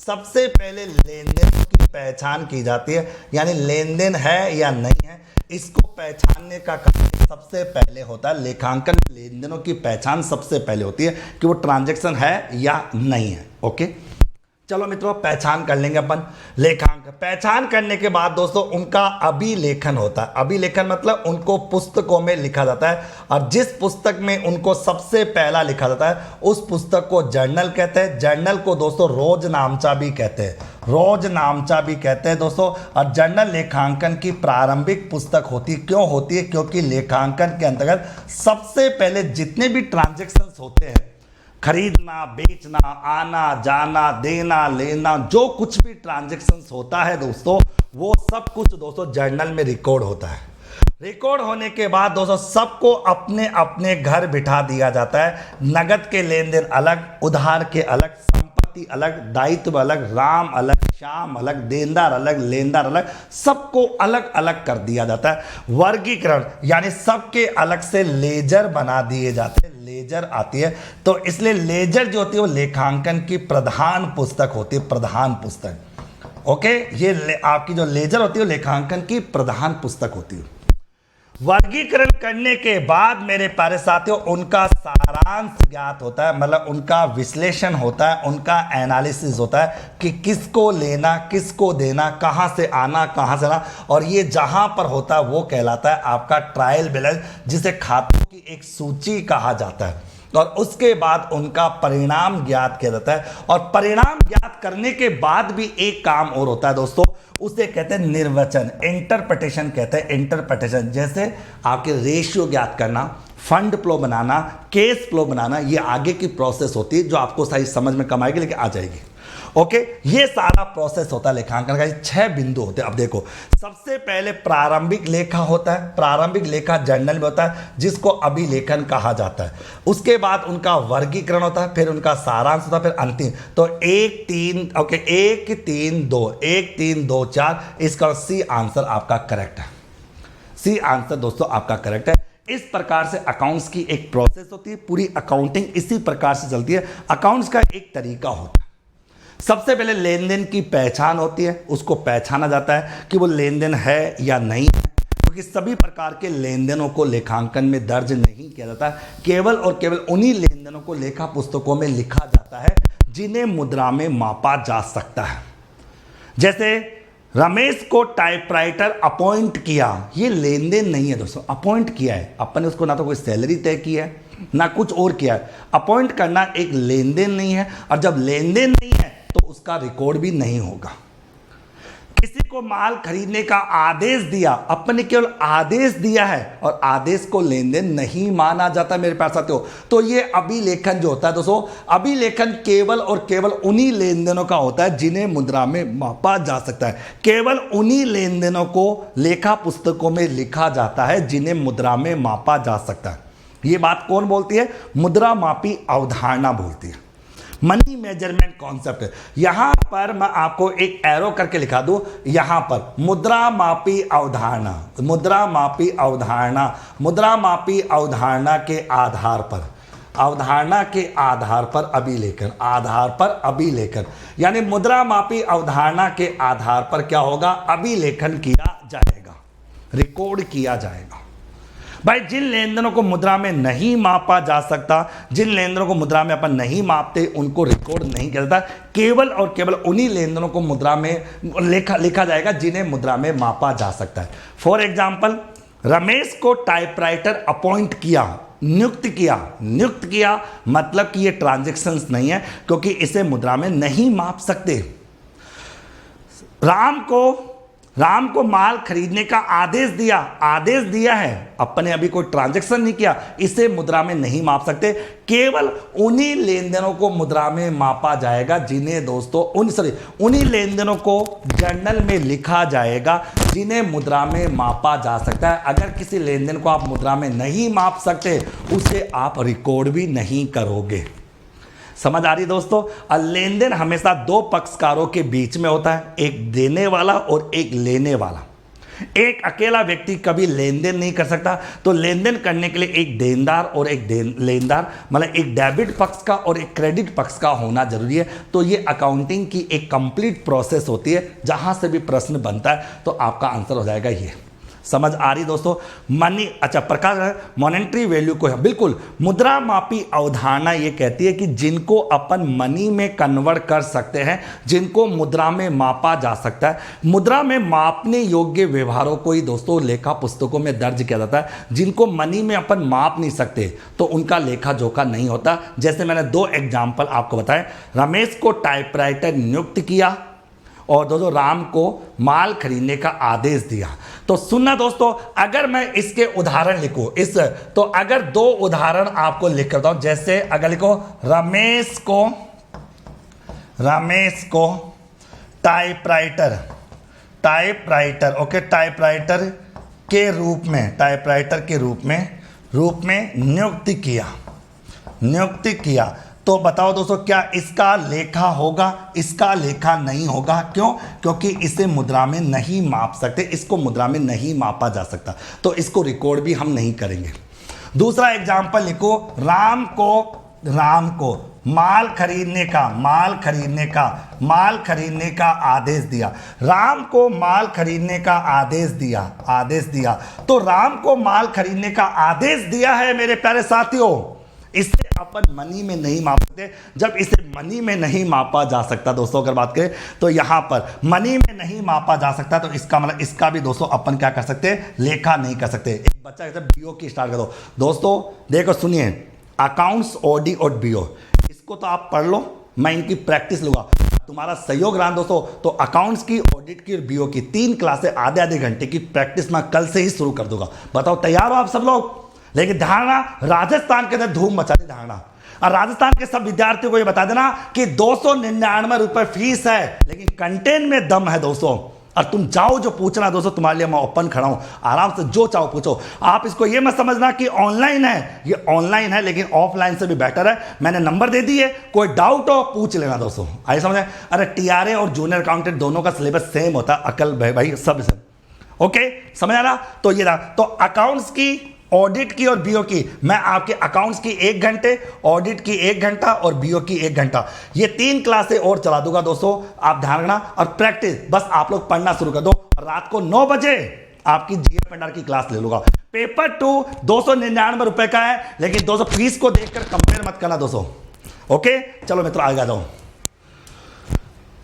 सबसे पहले लेन देनों की पहचान की जाती है, यानी लेन देन है या नहीं है, इसको पहचानने का काम सबसे पहले होता है। लेखांकन लेन देनों की पहचान सबसे पहले होती है कि वो ट्रांजैक्शन है या नहीं है। ओके, चलो मित्रों पहचान कर लेंगे अपन। लेखांकन पहचान करने के बाद दोस्तों उनका अभिलेखन होता है। अभिलेखन मतलब उनको पुस्तकों में लिखा जाता है, और जिस पुस्तक में उनको सबसे पहला लिखा जाता है उस पुस्तक को जर्नल कहते हैं। जर्नल को दोस्तों रोज नामचा भी कहते हैं, रोज नामचा भी कहते हैं दोस्तों। और जर्नल लेखांकन की प्रारंभिक पुस्तक होती है। क्यों होती है? क्योंकि लेखांकन के अंतर्गत सबसे पहले जितने भी ट्रांजेक्शन्स होते हैं, खरीदना, बेचना, आना जाना, देना लेना, जो कुछ भी ट्रांजैक्शंस होता है दोस्तों, वो सब कुछ दोस्तों जर्नल में रिकॉर्ड होता है। रिकॉर्ड होने के बाद दोस्तों सबको अपने अपने घर बिठा दिया जाता है। नगद के लेन देन अलग, उधार के अलग, संपत्ति अलग, दायित्व अलग, राम अलग, श्याम अलग, देनदार अलग, लेनदार अलग, सबको अलग अलग कर दिया जाता है। वर्गीकरण यानी सबके अलग से लेजर बना दिए जाते हैं, लेजर आती है। तो इसलिए लेजर जो होती है वो लेखांकन की प्रधान पुस्तक होती है, प्रधान पुस्तक। ओके, ये आपकी जो लेजर होती है वो लेखांकन की प्रधान पुस्तक होती है। वर्गीकरण करने के बाद मेरे प्यारे साथियों उनका सारांश ज्ञात होता है, मतलब उनका विश्लेषण होता है, उनका एनालिसिस होता है कि किसको लेना, किसको देना, कहां से आना, कहां से आना, और ये जहां पर होता है वो कहलाता है आपका ट्रायल बैलेंस, जिसे खातों की एक सूची कहा जाता है। और उसके बाद उनका परिणाम ज्ञात किया जाता है, और परिणाम ज्ञात करने के बाद भी एक काम और होता है दोस्तों, उसे कहते हैं निर्वचन, इंटरप्रिटेशन कहते हैं, इंटरप्रिटेशन। जैसे आपके रेशियो ज्ञात करना, फंड फ्लो बनाना, केस फ्लो बनाना, ये आगे की प्रोसेस होती है जो आपको सही समझ में कम आएगी लेकिन आ जाएगी। ओके, ये सारा प्रोसेस होता है लेखांकन का। 6 बिंदु होते हैं। अब देखो, सबसे पहले प्रारंभिक लेखा होता है, प्रारंभिक लेखा जर्नल में होता है जिसको अभिलेखन कहा जाता है। उसके बाद उनका वर्गीकरण होता है, फिर उनका सारांश होता है, फिर अंतिम। तो 1 3 ओके 1 3 2 1 3 2 4, इसका सी आंसर आपका करेक्ट है। सी आंसर दोस्तों आपका करेक्ट है। इस प्रकार से अकाउंट्स की एक प्रोसेस होती है, पूरी अकाउंटिंग इसी प्रकार से चलती है। अकाउंट्स का एक तरीका होता है, सबसे पहले लेन देन की पहचान होती है, उसको पहचाना जाता है कि वो लेन देन है या नहीं है, क्योंकि सभी प्रकार के लेन देनों को लेखांकन में दर्ज नहीं किया जाता। केवल और केवल उन्हीं लेन देनों को लेखा पुस्तकों में लिखा जाता है जिन्हें मुद्रा में मापा जा सकता है। जैसे रमेश को टाइपराइटर अपॉइंट किया, ये लेन देन नहीं है दोस्तों, अपॉइंट किया है अपन ने उसको, ना तो कोई सैलरी तय की है ना कुछ और किया है। अपॉइंट करना एक लेन देन नहीं है, और जब लेन देन नहीं है तो उसका रिकॉर्ड भी नहीं होगा। किसी को माल खरीदने का आदेश दिया, अपन ने केवल आदेश दिया है और आदेश को लेन देन नहीं माना जाता मेरे पास साथियों। तो ये अभिलेखन जो होता है दोस्तों, अभिलेखन केवल और केवल उन्हीं लेन देनों का होता है जिन्हें मुद्रा में मापा जा सकता है। केवल उन्हीं लेन देनों को लेखा पुस्तकों में लिखा जाता है जिन्हें मुद्रा में मापा जा सकता है। ये बात कौन बोलती है? मुद्रा मापी अवधारणा बोलती है, मनी मेजरमेंट कॉन्सेप्ट। यहां पर मैं आपको एक एरो करके लिखा दूं, यहां पर मुद्रा मापी अवधारणा, मुद्रा मापी अवधारणा, मुद्रा मापी अवधारणा के आधार पर, अवधारणा के आधार पर अभिलेखन, आधार पर अभिलेखन, यानी मुद्रा मापी अवधारणा के आधार पर क्या होगा? अभिलेखन किया जाएगा, रिकॉर्ड किया जाएगा। भाई जिन लेनदेनों को मुद्रा में नहीं मापा जा सकता, जिन लेनदेनों को मुद्रा में अपन नहीं मापते, उनको रिकॉर्ड नहीं किया जाता। केवल और केवल उन्हीं लेनदेनों को मुद्रा में लिखा जाएगा जिन्हें मुद्रा में मापा जा सकता है। फॉर एग्जाम्पल, रमेश को टाइपराइटर अपॉइंट किया, नियुक्त किया, नियुक्त किया मतलब कि ये ट्रांजैक्शंस नहीं है, क्योंकि इसे मुद्रा में नहीं माप सकते। राम को माल खरीदने का आदेश दिया, आदेश दिया है, अपने अभी कोई ट्रांजैक्शन नहीं किया, इसे मुद्रा में नहीं माप सकते। केवल उन्हीं लेन देनों को मुद्रा में मापा जाएगा जिन्हें दोस्तों उन्हीं लेन देनों को जर्नल में लिखा जाएगा जिन्हें मुद्रा में मापा जा सकता है। अगर किसी लेन देन को आप मुद्रा में नहीं माप सकते, उसे आप रिकॉर्ड भी नहीं करोगे। समझ आ रही दोस्तों? और लेन देन हमेशा 2 पक्षकारों के बीच में होता है, एक देने वाला और एक लेने वाला। एक अकेला व्यक्ति कभी लेन देन नहीं कर सकता, तो लेन देन करने के लिए एक देनदार और एक लेनदार, मतलब एक डेबिट पक्ष का और एक क्रेडिट पक्ष का होना जरूरी है। तो ये अकाउंटिंग की एक कंप्लीट प्रोसेस होती है, जहां से भी प्रश्न बनता है तो आपका आंसर हो जाएगा ये। समझ आ रही दोस्तों? मनी, अच्छा प्रकार मॉनेटरी वैल्यू को है, बिल्कुल। मुद्रा मापी अवधारणा ये कहती है कि जिनको अपन मनी में कन्वर्ट कर सकते हैं, जिनको मुद्रा में मापा जा सकता है, मुद्रा में मापने योग्य व्यवहारों को ही दोस्तों लेखा पुस्तकों में दर्ज किया जाता है। जिनको मनी में अपन माप नहीं सकते तो उनका लेखा जोखा नहीं होता। जैसे मैंने 2 एग्जाम्पल आपको बताए, रमेश को टाइपराइटर नियुक्त किया और दोस्तों राम को माल खरीदने का आदेश दिया। तो सुनना दोस्तों, अगर मैं इसके उदाहरण लिखूं, तो अगर 2 उदाहरण आपको लिख करता हूं, जैसे अगर लिखो रमेश को टाइपराइटर ओके, टाइपराइटर के रूप में नियुक्त किया, तो बताओ दोस्तों, क्या इसका लेखा होगा? इसका लेखा नहीं होगा। क्यों? क्योंकि इसे मुद्रा में नहीं माप सकते, इसको मुद्रा में नहीं मापा जा सकता, तो इसको रिकॉर्ड भी हम नहीं करेंगे। दूसरा एग्जाम्पल लिखो, राम को माल खरीदने का आदेश दिया। राम को माल खरीदने का आदेश दिया। तो राम को माल खरीदने का आदेश दिया है मेरे प्यारे साथियों, इसे अपन मनी में नहीं माप सकते। जब इसे मनी में नहीं मापा जा सकता दोस्तों, अगर बात करें तो यहां पर मनी में नहीं मापा जा सकता, तो इसका मतलब इसका भी दोस्तों अपन क्या कर सकते हैं? लेखा नहीं कर सकते। एक बच्चा कहता है बीओ की स्टार्ट कर दो। दोस्तों देखो सुनिए, अकाउंट्स, ओडी और बीओ, इसको तो आप पढ़ लो, मैं इनकी प्रैक्टिस लूंगा, तुम्हारा सहयोग रहा दोस्तों। तो अकाउंट्स की, ऑडिट की और बीओ की 3 क्लासें आधे घंटे की प्रैक्टिस मैं कल से ही शुरू कर दूंगा। बताओ तैयार हो आप सब लोग? लेकिन धारणा, राजस्थान के अंदर धूम मचा दी धारणा, और राजस्थान के सब विद्यार्थियों को ये बता देना कि 299 रुपए फीस है, लेकिन कंटेंट में दम है दोस्तों। और तुम चाहो जो पूछना दोस्तों, तुम्हारे लिए मैं ओपन खड़ा हूं, आराम से जो चाहो पूछो। आप इसको ये मत समझना कि ऑनलाइन है, ये ऑनलाइन है लेकिन ऑफलाइन से भी बेटर है। मैंने नंबर दे दिए, कोई डाउट हो पूछ लेना दोस्तों। आइए समझे? अरे टीआरए और जूनियर अकाउंटेंट दोनों का सिलेबस सेम होता है, अकल भाई सब सेम। ओके, समझ आ रहा? तो ये रहा, तो अकाउंट्स की, ऑडिट की और बीओ की, मैं आपके अकाउंट्स की 1 घंटे, ऑडिट की 1 घंटा और बीओ की 1 घंटा, ये 3 क्लासें और चला दूंगा दोस्तों। आप ध्यान रखना और प्रैक्टिस, बस आप लोग पढ़ना शुरू कर दो। रात को 9 बजे आपकी जीएफ एंड आर की क्लास ले लूंगा। पेपर 2 299 रुपए का है, लेकिन दोस्तों फीस को देखकर कंपेयर मत करना दोस्तों। ओके, चलो मित्रों आगे आ जाओ।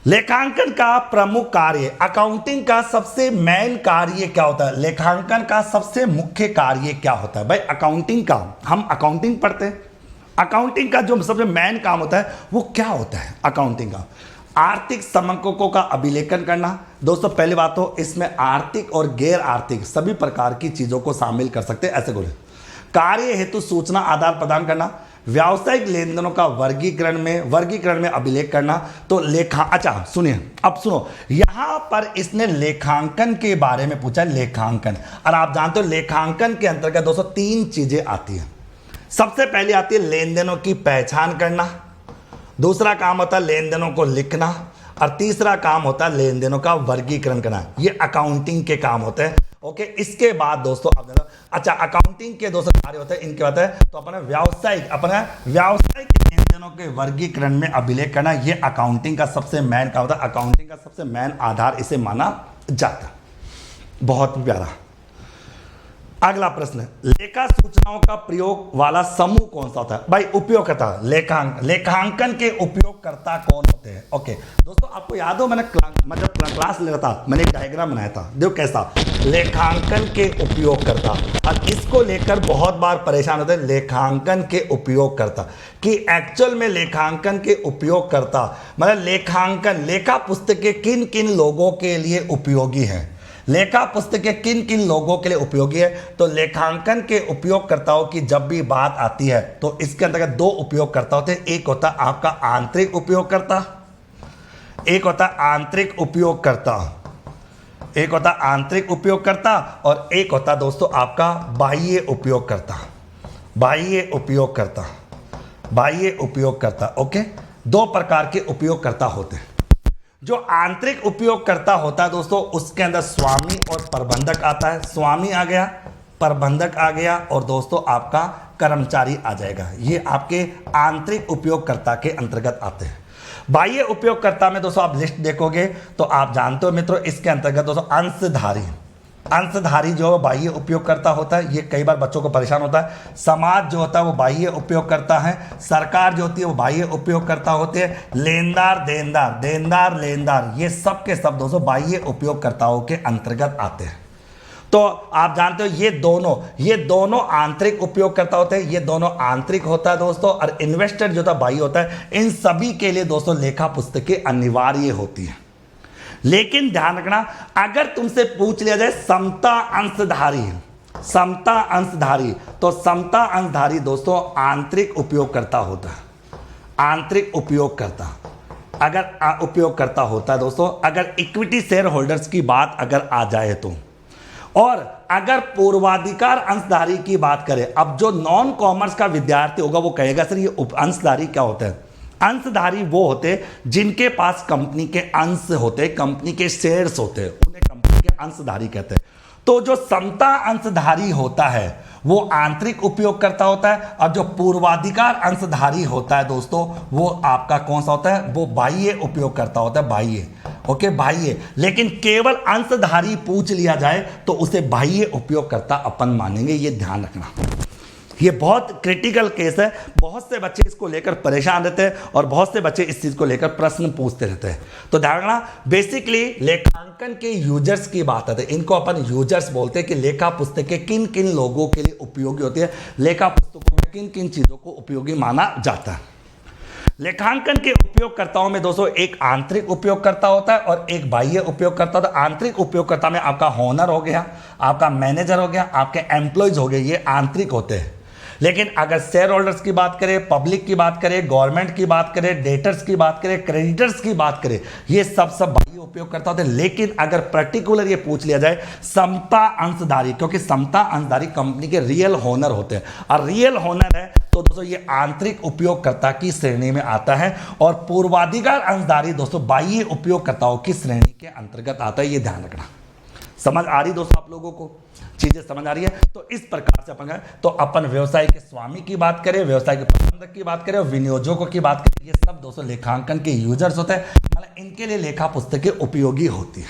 लेखांकन का प्रमुख कार्य, अकाउंटिंग का सबसे मेन कार्य क्या होता है? लेखांकन का सबसे मुख्य कार्य क्या होता है? भाई अकाउंटिंग का, हम अकाउंटिंग पढ़ते हैं, अकाउंटिंग का जो सबसे मेन काम होता है वो क्या होता है? अकाउंटिंग का आर्थिक समकक्षों का अभिलेखन करना। दोस्तों पहली बात तो इसमें आर्थिक और गैर आर्थिक सभी प्रकार की चीजों को शामिल कर सकते हैं, ऐसे बोले। कार्य हेतु सूचना आदान प्रदान करना, व्यावसायिक लेन देनों का वर्गीकरण में अभिलेख करना। तो अच्छा सुनिए, अब सुनो, यहां पर इसने लेखांकन के बारे में पूछा है, लेखांकन। और आप जानते हो लेखांकन के अंतर्गत दोस्तों 3 चीजें आती हैं। सबसे पहले आती है लेन देनों की पहचान करना, दूसरा काम होता है लेन देनों को लिखना, और तीसरा काम होता है लेन देनों का वर्गीकरण करना। ये अकाउंटिंग के काम होते हैं। ओके, इसके बाद दोस्तों आप देखो, अच्छा अकाउंटिंग के दोस्तों कार्य होते हैं, इनके होता है तो अपने व्यावसायिक लेन देनों के वर्गीकरण में अभिलेख करना, ये अकाउंटिंग का सबसे मेन काम होता है। अकाउंटिंग का सबसे मेन आधार इसे माना जाता है। बहुत प्यारा। अगला प्रश्न, लेखा सूचनाओं का प्रयोग वाला समूह कौन सा होता है? भाई उपयोगकर्ता, लेखांकन के उपयोगकर्ता कौन होते हैं? ओके दोस्तों, आपको याद हो मैं जब क्लास ले रहा था, मैंने एक डायग्राम बनाया था, देखो कैसा, लेखांकन के उपयोगकर्ता। और इसको लेकर बहुत बार परेशान होते हैं लेखांकन के उपयोगकर्ता, कि एक्चुअल में लेखांकन के उपयोगकर्ता मतलब लेखा पुस्तकें किन किन लोगों के लिए उपयोगी है, लेखा पुस्तकें किन किन लोगों के लिए उपयोगी है। तो लेखांकन के उपयोगकर्ताओं की जब भी बात आती है तो इसके अंतर्गत 2 उपयोगकर्ता होते हैं। एक होता है आपका आंतरिक उपयोगकर्ता, एक होता है आंतरिक उपयोगकर्ता, एक होता है आंतरिक उपयोगकर्ता, और एक होता है दोस्तों आपका बाह्य उपयोगकर्ता, बाह्य उपयोगकर्ता, बाह्य उपयोगकर्ता। ओके, 2 प्रकार के उपयोगकर्ता होते हैं। जो आंतरिक उपयोगकर्ता होता है दोस्तों, उसके अंदर स्वामी और प्रबंधक आता है। स्वामी आ गया, प्रबंधक आ गया, और दोस्तों आपका कर्मचारी आ जाएगा। ये आपके आंतरिक उपयोगकर्ता के अंतर्गत आते हैं। बाह्य उपयोगकर्ता में दोस्तों आप लिस्ट देखोगे तो आप जानते हो मित्रों, इसके अंतर्गत दोस्तों अंशधारी जो बाह्य उपयोगकर्ता होता है, ये कई बार बच्चों को परेशान होता है। समाज जो होता है वो बाह्य उपयोगकर्ता है, सरकार जो होती है वो बाह्य उपयोगकर्ता होते हैं, लेनदार लेनदार, ये सब के सब दोस्तों बाह्य उपयोगकर्ताओं के अंतर्गत आते हैं। तो आप जानते हो ये दोनों आंतरिक उपयोगकर्ता होते हैं, ये दोनों आंतरिक होता है दोस्तों, और इन्वेस्टर जो होता है बाह्य होता है। इन सभी के लिए दोस्तों लेखा पुस्तकें अनिवार्य होती है। लेकिन ध्यान रखना, अगर तुमसे पूछ लिया जाए समता अंशधारी, तो समता अंशधारी दोस्तों आंतरिक उपयोगकर्ता होता है। आंतरिक उपयोगकर्ता उपयोगकर्ता होता है दोस्तों। अगर इक्विटी शेयर होल्डर्स की बात अगर आ जाए तो, और अगर पूर्वाधिकार अंशधारी की बात करें, अब जो नॉन कॉमर्स का विद्यार्थी होगा वो कहेगा सर ये अंशधारी क्या होता है? अंशधारी वो होते हैं जिनके पास कंपनी के अंश होते हैं, कंपनी के शेयर्स होते हैं, उन्हें कंपनी के अंशधारी कहते हैं। तो जो समता अंशधारी होता है वो आंतरिक उपयोगकर्ता होता है, और जो पूर्वाधिकार अंशधारी होता है दोस्तों वो आपका कौन सा होता है? वो बाह्य उपयोगकर्ता होता है, बाह्य। ओके, बाह्य। लेकिन केवल अंशधारी पूछ लिया जाए तो उसे बाह्य उपयोगकर्ता अपन मानेंगे, ये ध्यान रखना। ये बहुत क्रिटिकल केस है, बहुत से बच्चे इसको लेकर परेशान रहते हैं और बहुत से बच्चे इस चीज को लेकर प्रश्न पूछते रहते हैं। तो ध्यान रखना, बेसिकली लेखांकन के यूजर्स की बात आती है, इनको अपन यूजर्स बोलते हैं कि लेखा पुस्तकें किन किन लोगों के लिए उपयोगी होती है, लेखा पुस्तकों में किन किन चीजों को उपयोगी माना जाता है। लेखांकन के उपयोगकर्ताओं में दोस्तों एक आंतरिक उपयोगकर्ता होता है और एक बाह्य उपयोगकर्ता होता है। आंतरिक उपयोगकर्ता में आपका ओनर हो गया, आपका मैनेजर हो गया, आपके एम्प्लॉयज हो गए, ये आंतरिक होते हैं। लेकिन अगर शेयर होल्डर्स की बात करें, पब्लिक की बात करें, गवर्नमेंट की बात करें, डेटर्स की बात करें, क्रेडिटर्स की बात करें, ये सब बाह्य उपयोगकर्ता होते हैं। लेकिन अगर पर्टिकुलर ये पूछ लिया जाए समता अंशधारी, क्योंकि समता अंशधारी कंपनी के रियल ओनर होते हैं, और रियल ओनर है तो दोस्तों ये आंतरिक उपयोगकर्ता की श्रेणी में आता है, और पूर्वाधिकार अंशधारी दोस्तों बाह्य उपयोगकर्ताओं की श्रेणी के अंतर्गत आता है। ये ध्यान रखना। समझ आ रही दोस्तों आप लोगों को? चीजें समझ आ रही है? तो इस प्रकार से अपन तो अपन व्यवसाय के स्वामी की बात करें, व्यवसाय के प्रबंधक की बात करें और विनियोजकों की बात करें, ये सब दोस्तों लेखांकन के यूजर्स होते हैं, मतलब इनके लिए लेखा पुस्तकें उपयोगी होती है।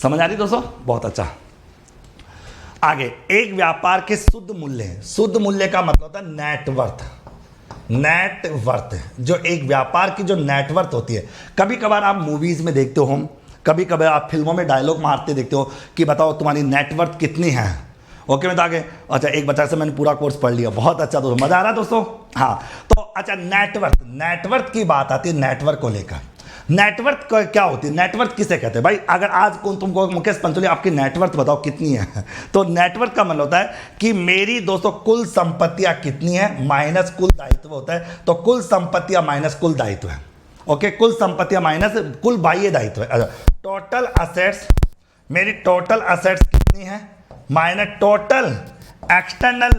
समझ आ रही दोस्तों? बहुत अच्छा। आगे, एक व्यापार के शुद्ध मूल्य है। शुद्ध मूल्य का मतलब होता है नेटवर्थ। नेटवर्थ, जो एक व्यापार की जो नेटवर्थ होती है, कभी कभार आप मूवीज में देखते हो, कभी कभी आप फिल्मों में डायलॉग मारते देखते हो कि बताओ तुम्हारी नेटवर्थ कितनी है। ओके, मैं तो आगे, अच्छा एक बच्चा से मैंने पूरा कोर्स पढ़ लिया, बहुत अच्छा दोस्तों, मजा आ रहा है दोस्तों? हाँ, तो अच्छा नेटवर्थ की बात आती है नेटवर्क को लेकर। नेटवर्थ क्या होती है? नेटवर्थ किसे कहते हैं भाई? अगर आज तुमको मुकेश पंचोली आपकी नेटवर्थ बताओ कितनी है, तो नेटवर्थ का मतलब होता है कि मेरी दोस्तों कुल संपत्तियां कितनी है माइनस कुल दायित्व होता है। तो कुल संपत्तियां माइनस कुल दायित्व है। ओके, कुल संपत्तियां माइनस कुल बाह्य दायित्व है। टोटल असेट्स, मेरी टोटल असेट्स कितनी है माइनस टोटल एक्सटर्नल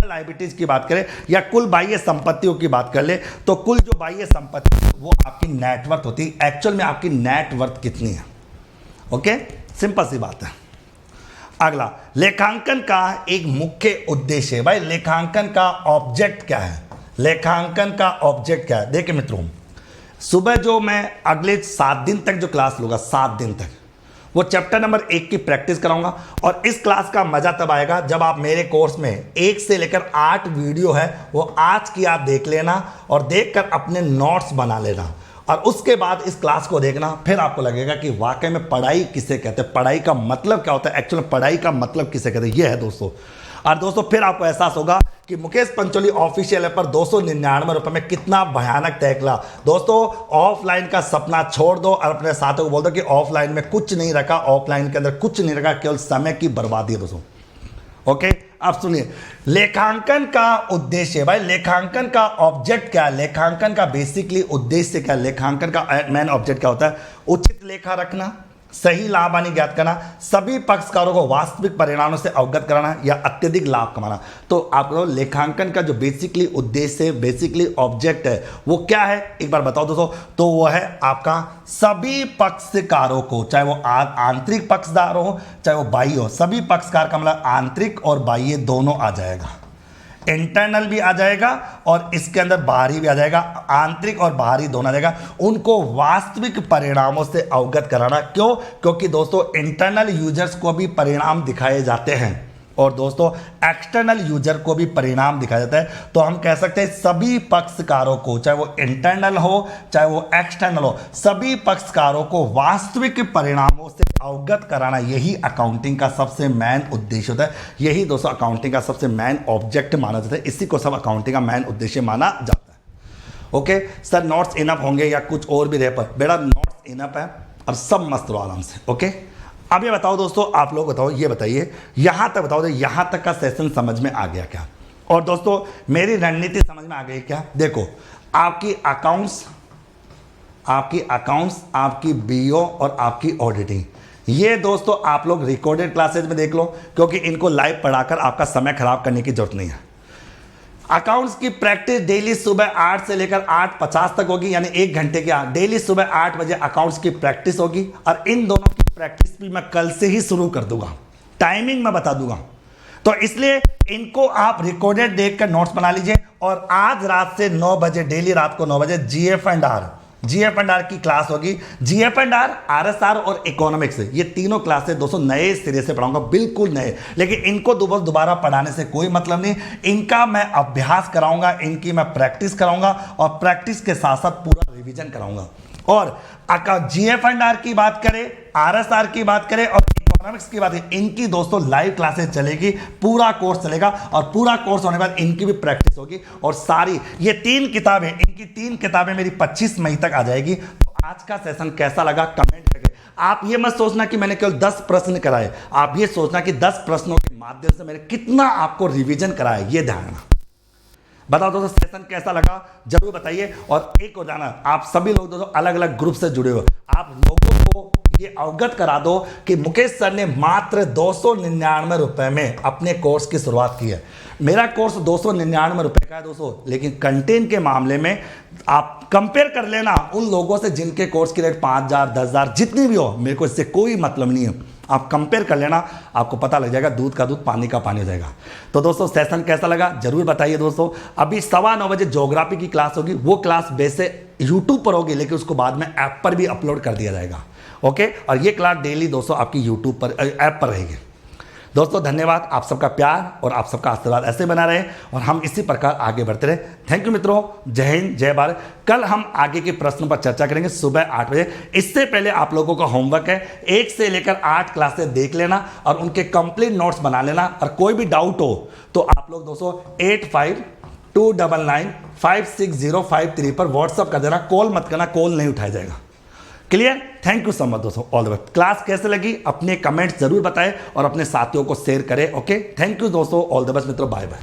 लायबिलिटीज की बात करें या कुल बाह्य संपत्तियों की बात कर ले, तो कुल जो बाह्य संपत्ति वो आपकी नेटवर्थ होती है। एक्चुअल में आपकी नेटवर्थ कितनी है? ओके, सिंपल सी बात है। अगला, लेखांकन का एक मुख्य उद्देश्य है। भाई लेखांकन का ऑब्जेक्ट क्या है? लेखांकन का ऑब्जेक्ट क्या है? देखिए मित्रों, सुबह जो मैं अगले 7 दिन तक जो क्लास लूंगा, 7 दिन तक, वो चैप्टर नंबर 1 की प्रैक्टिस कराऊंगा। और इस क्लास का मजा तब आएगा जब आप मेरे कोर्स में 1 से लेकर 8 वीडियो है वो आज की आप देख लेना और देखकर अपने नोट्स बना लेना, और उसके बाद इस क्लास को देखना। फिर आपको लगेगा कि वाकई में पढ़ाई किसे कहते हैं, पढ़ाई का मतलब क्या होता है, एक्चुअल में पढ़ाई का मतलब किसे कहते हैं, ये है दोस्तों। और दोस्तों फिर आपको एहसास होगा कि मुकेश पंचोली ऑफिशियल ऐप पर 299 रुपए में कितना भयानक तहकला। दोस्तों ऑफलाइन का सपना छोड़ दो और अपने साथियों को बोल दो कि ऑफलाइन में कुछ नहीं रखा, ऑफलाइन के अंदर कुछ नहीं रखा, केवल समय की बर्बादी है दोस्तों। ओके, आप सुनिए, लेखांकन का उद्देश्य, भाई लेखांकन का ऑब्जेक्ट क्या है? लेखांकन का बेसिकली उद्देश्य क्या है? लेखांकन का मेन ऑब्जेक्ट क्या होता है? उचित लेखा रखना, सही लाभ हानि ज्ञात करना, सभी पक्षकारों को वास्तविक परिणामों से अवगत कराना या अत्यधिक लाभ कमाना। तो आपको लेखांकन का जो बेसिकली उद्देश्य है, बेसिकली ऑब्जेक्ट है, वो क्या है एक बार बताओ दोस्तों। तो वो है आपका सभी पक्षकारों को, चाहे वो आंतरिक पक्षदार हो चाहे वो बाह्य हो, सभी पक्षकार का मतलब आंतरिक और बाह्य दोनों आ जाएगा, इंटरनल भी आ जाएगा और इसके अंदर बाहरी भी आ जाएगा, आंतरिक और बाहरी दोनों आ जाएगा। उनको वास्तविक परिणामों से अवगत कराना। क्यों? क्योंकि दोस्तों इंटरनल यूजर्स को भी परिणाम दिखाए जाते हैं और दोस्तों एक्सटर्नल यूजर को भी परिणाम दिखाया जाता है। तो हम कह सकते हैं सभी पक्षकारों को, चाहे वो इंटरनल हो चाहे वो एक्सटर्नल हो, सभी पक्षकारों को वास्तविक परिणामों से अवगत कराना, यही अकाउंटिंग का सबसे मेन उद्देश्य होता है। यही दोस्तों अकाउंटिंग का सबसे मेन ऑब्जेक्ट माना जाता है। इसी को सब अकाउंटिंग का मेन उद्देश्य माना जाता है। ओके सर, नोट्स इनफ होंगे या कुछ और भी रहे? पर बेटा नोट्स इनफ है, अब सब मस्त रहो आराम से। ओके, अब ये बताओ दोस्तों, आप लोग बताओ, ये बताइए यहां तक बताओ, यहां तक का सेशन समझ में आ गया क्या? और दोस्तों मेरी रणनीति समझ में आ गई क्या? देखो, आपकी अकाउंट्स, आपकी बीओ और आपकी ऑडिटिंग, ये दोस्तों आप लोग रिकॉर्डेड क्लासेज में देख लो, क्योंकि इनको लाइव पढ़ाकर आपका समय खराब करने की जरूरत नहीं है। अकाउंट्स की प्रैक्टिस डेली सुबह 8 से लेकर 8:50 तक होगी, यानी 1 घंटे की डेली सुबह 8 बजे अकाउंट्स की प्रैक्टिस होगी। और इन दोनों की प्रैक्टिस भी मैं कल से ही शुरू कर दूंगा, टाइमिंग मैं बता दूंगा। तो इसलिए इनको आप रिकॉर्डेड देखकर नोट्स बना लीजिए। और आज रात से 9 बजे, डेली रात को 9 बजे जीएफ एंड आर की क्लास होगी। जीएफ एंड आर, आरएसआर और इकोनॉमिक्स, ये तीनों क्लासेस दोस्तों नए सिरे से पढ़ाऊंगा, बिल्कुल नए। लेकिन इनको दोबारा पढ़ाने से कोई मतलब नहीं, इनका मैं अभ्यास कराऊंगा, इनकी मैं प्रैक्टिस कराऊंगा और प्रैक्टिस के साथ साथ पूरा रिवीजन कराऊंगा। और जीएफ एंड आर की बात करें, आरएसआर की बात करें और इकोनॉमिक्स की बात है, इनकी दोस्तों लाइव क्लासेस चलेगी, पूरा कोर्स चलेगा। और पूरा कोर्स होने के बाद इनकी भी प्रैक्टिस होगी। और सारी ये 3 किताबें, इनकी 3 किताबें मेरी 25 मई तक आ जाएगी। तो आज का सेशन कैसा लगा कमेंट करके। आप ये मत सोचना कि मैंने केवल 10 प्रश्न कराए, आप ये सोचना कि 10 प्रश्नों के माध्यम से मैंने कितना आपको रिवीजन कराया, ये ध्यान रखना। बताओ दोस्तों सेशन कैसा लगा, जरूर बताइए। और एक हो जाना, आप सभी लोग दोस्तों अलग अलग ग्रुप से जुड़े हो, आप लोगों को ये अवगत करा दो कि मुकेश सर ने मात्र 299 रुपए में अपने कोर्स की शुरुआत की है। मेरा कोर्स 299 रुपए का है दोस्तों, लेकिन कंटेंट के मामले में आप कंपेयर कर लेना उन लोगों से जिनके कोर्स की रेट 5,000 10,000 जितनी भी हो, मेरे को इससे कोई मतलब नहीं है। आप कंपेयर कर लेना, आपको पता लग जाएगा, दूध का दूध पानी का पानी हो जाएगा। तो दोस्तों सेशन कैसा लगा जरूर बताइए दोस्तों। अभी 9:15 बजे ज्योग्राफी की क्लास होगी, वो क्लास वैसे यूट्यूब पर होगी, लेकिन उसको बाद में ऐप पर भी अपलोड कर दिया जाएगा। ओके, और ये क्लास डेली दोस्तों आपकी यूट्यूब पर, ऐप पर रहेगी। दोस्तों धन्यवाद, आप सबका प्यार और आप सबका आशीर्वाद ऐसे बना रहे और हम इसी प्रकार आगे बढ़ते रहे। थैंक यू मित्रों, जय हिंद जय भारत। कल हम आगे के प्रश्नों पर चर्चा करेंगे सुबह 8 बजे। इससे पहले आप लोगों का होमवर्क है 1 से लेकर 8 क्लासेस देख लेना और उनके कंप्लीट नोट्स बना लेना। और कोई भी डाउट हो तो आप लोग दोस्तों 8529956053 पर व्हाट्सअप कर देना, कॉल मत करना, कॉल नहीं उठाया जाएगा। Clear? Thank you so much दोस्तों, ऑल द बेस्ट। क्लास कैसे लगी अपने कमेंट्स जरूर बताएं और अपने साथियों को शेयर करें। ओके, थैंक यू दोस्तों, ऑल द बेस्ट मित्रों, बाय बाय।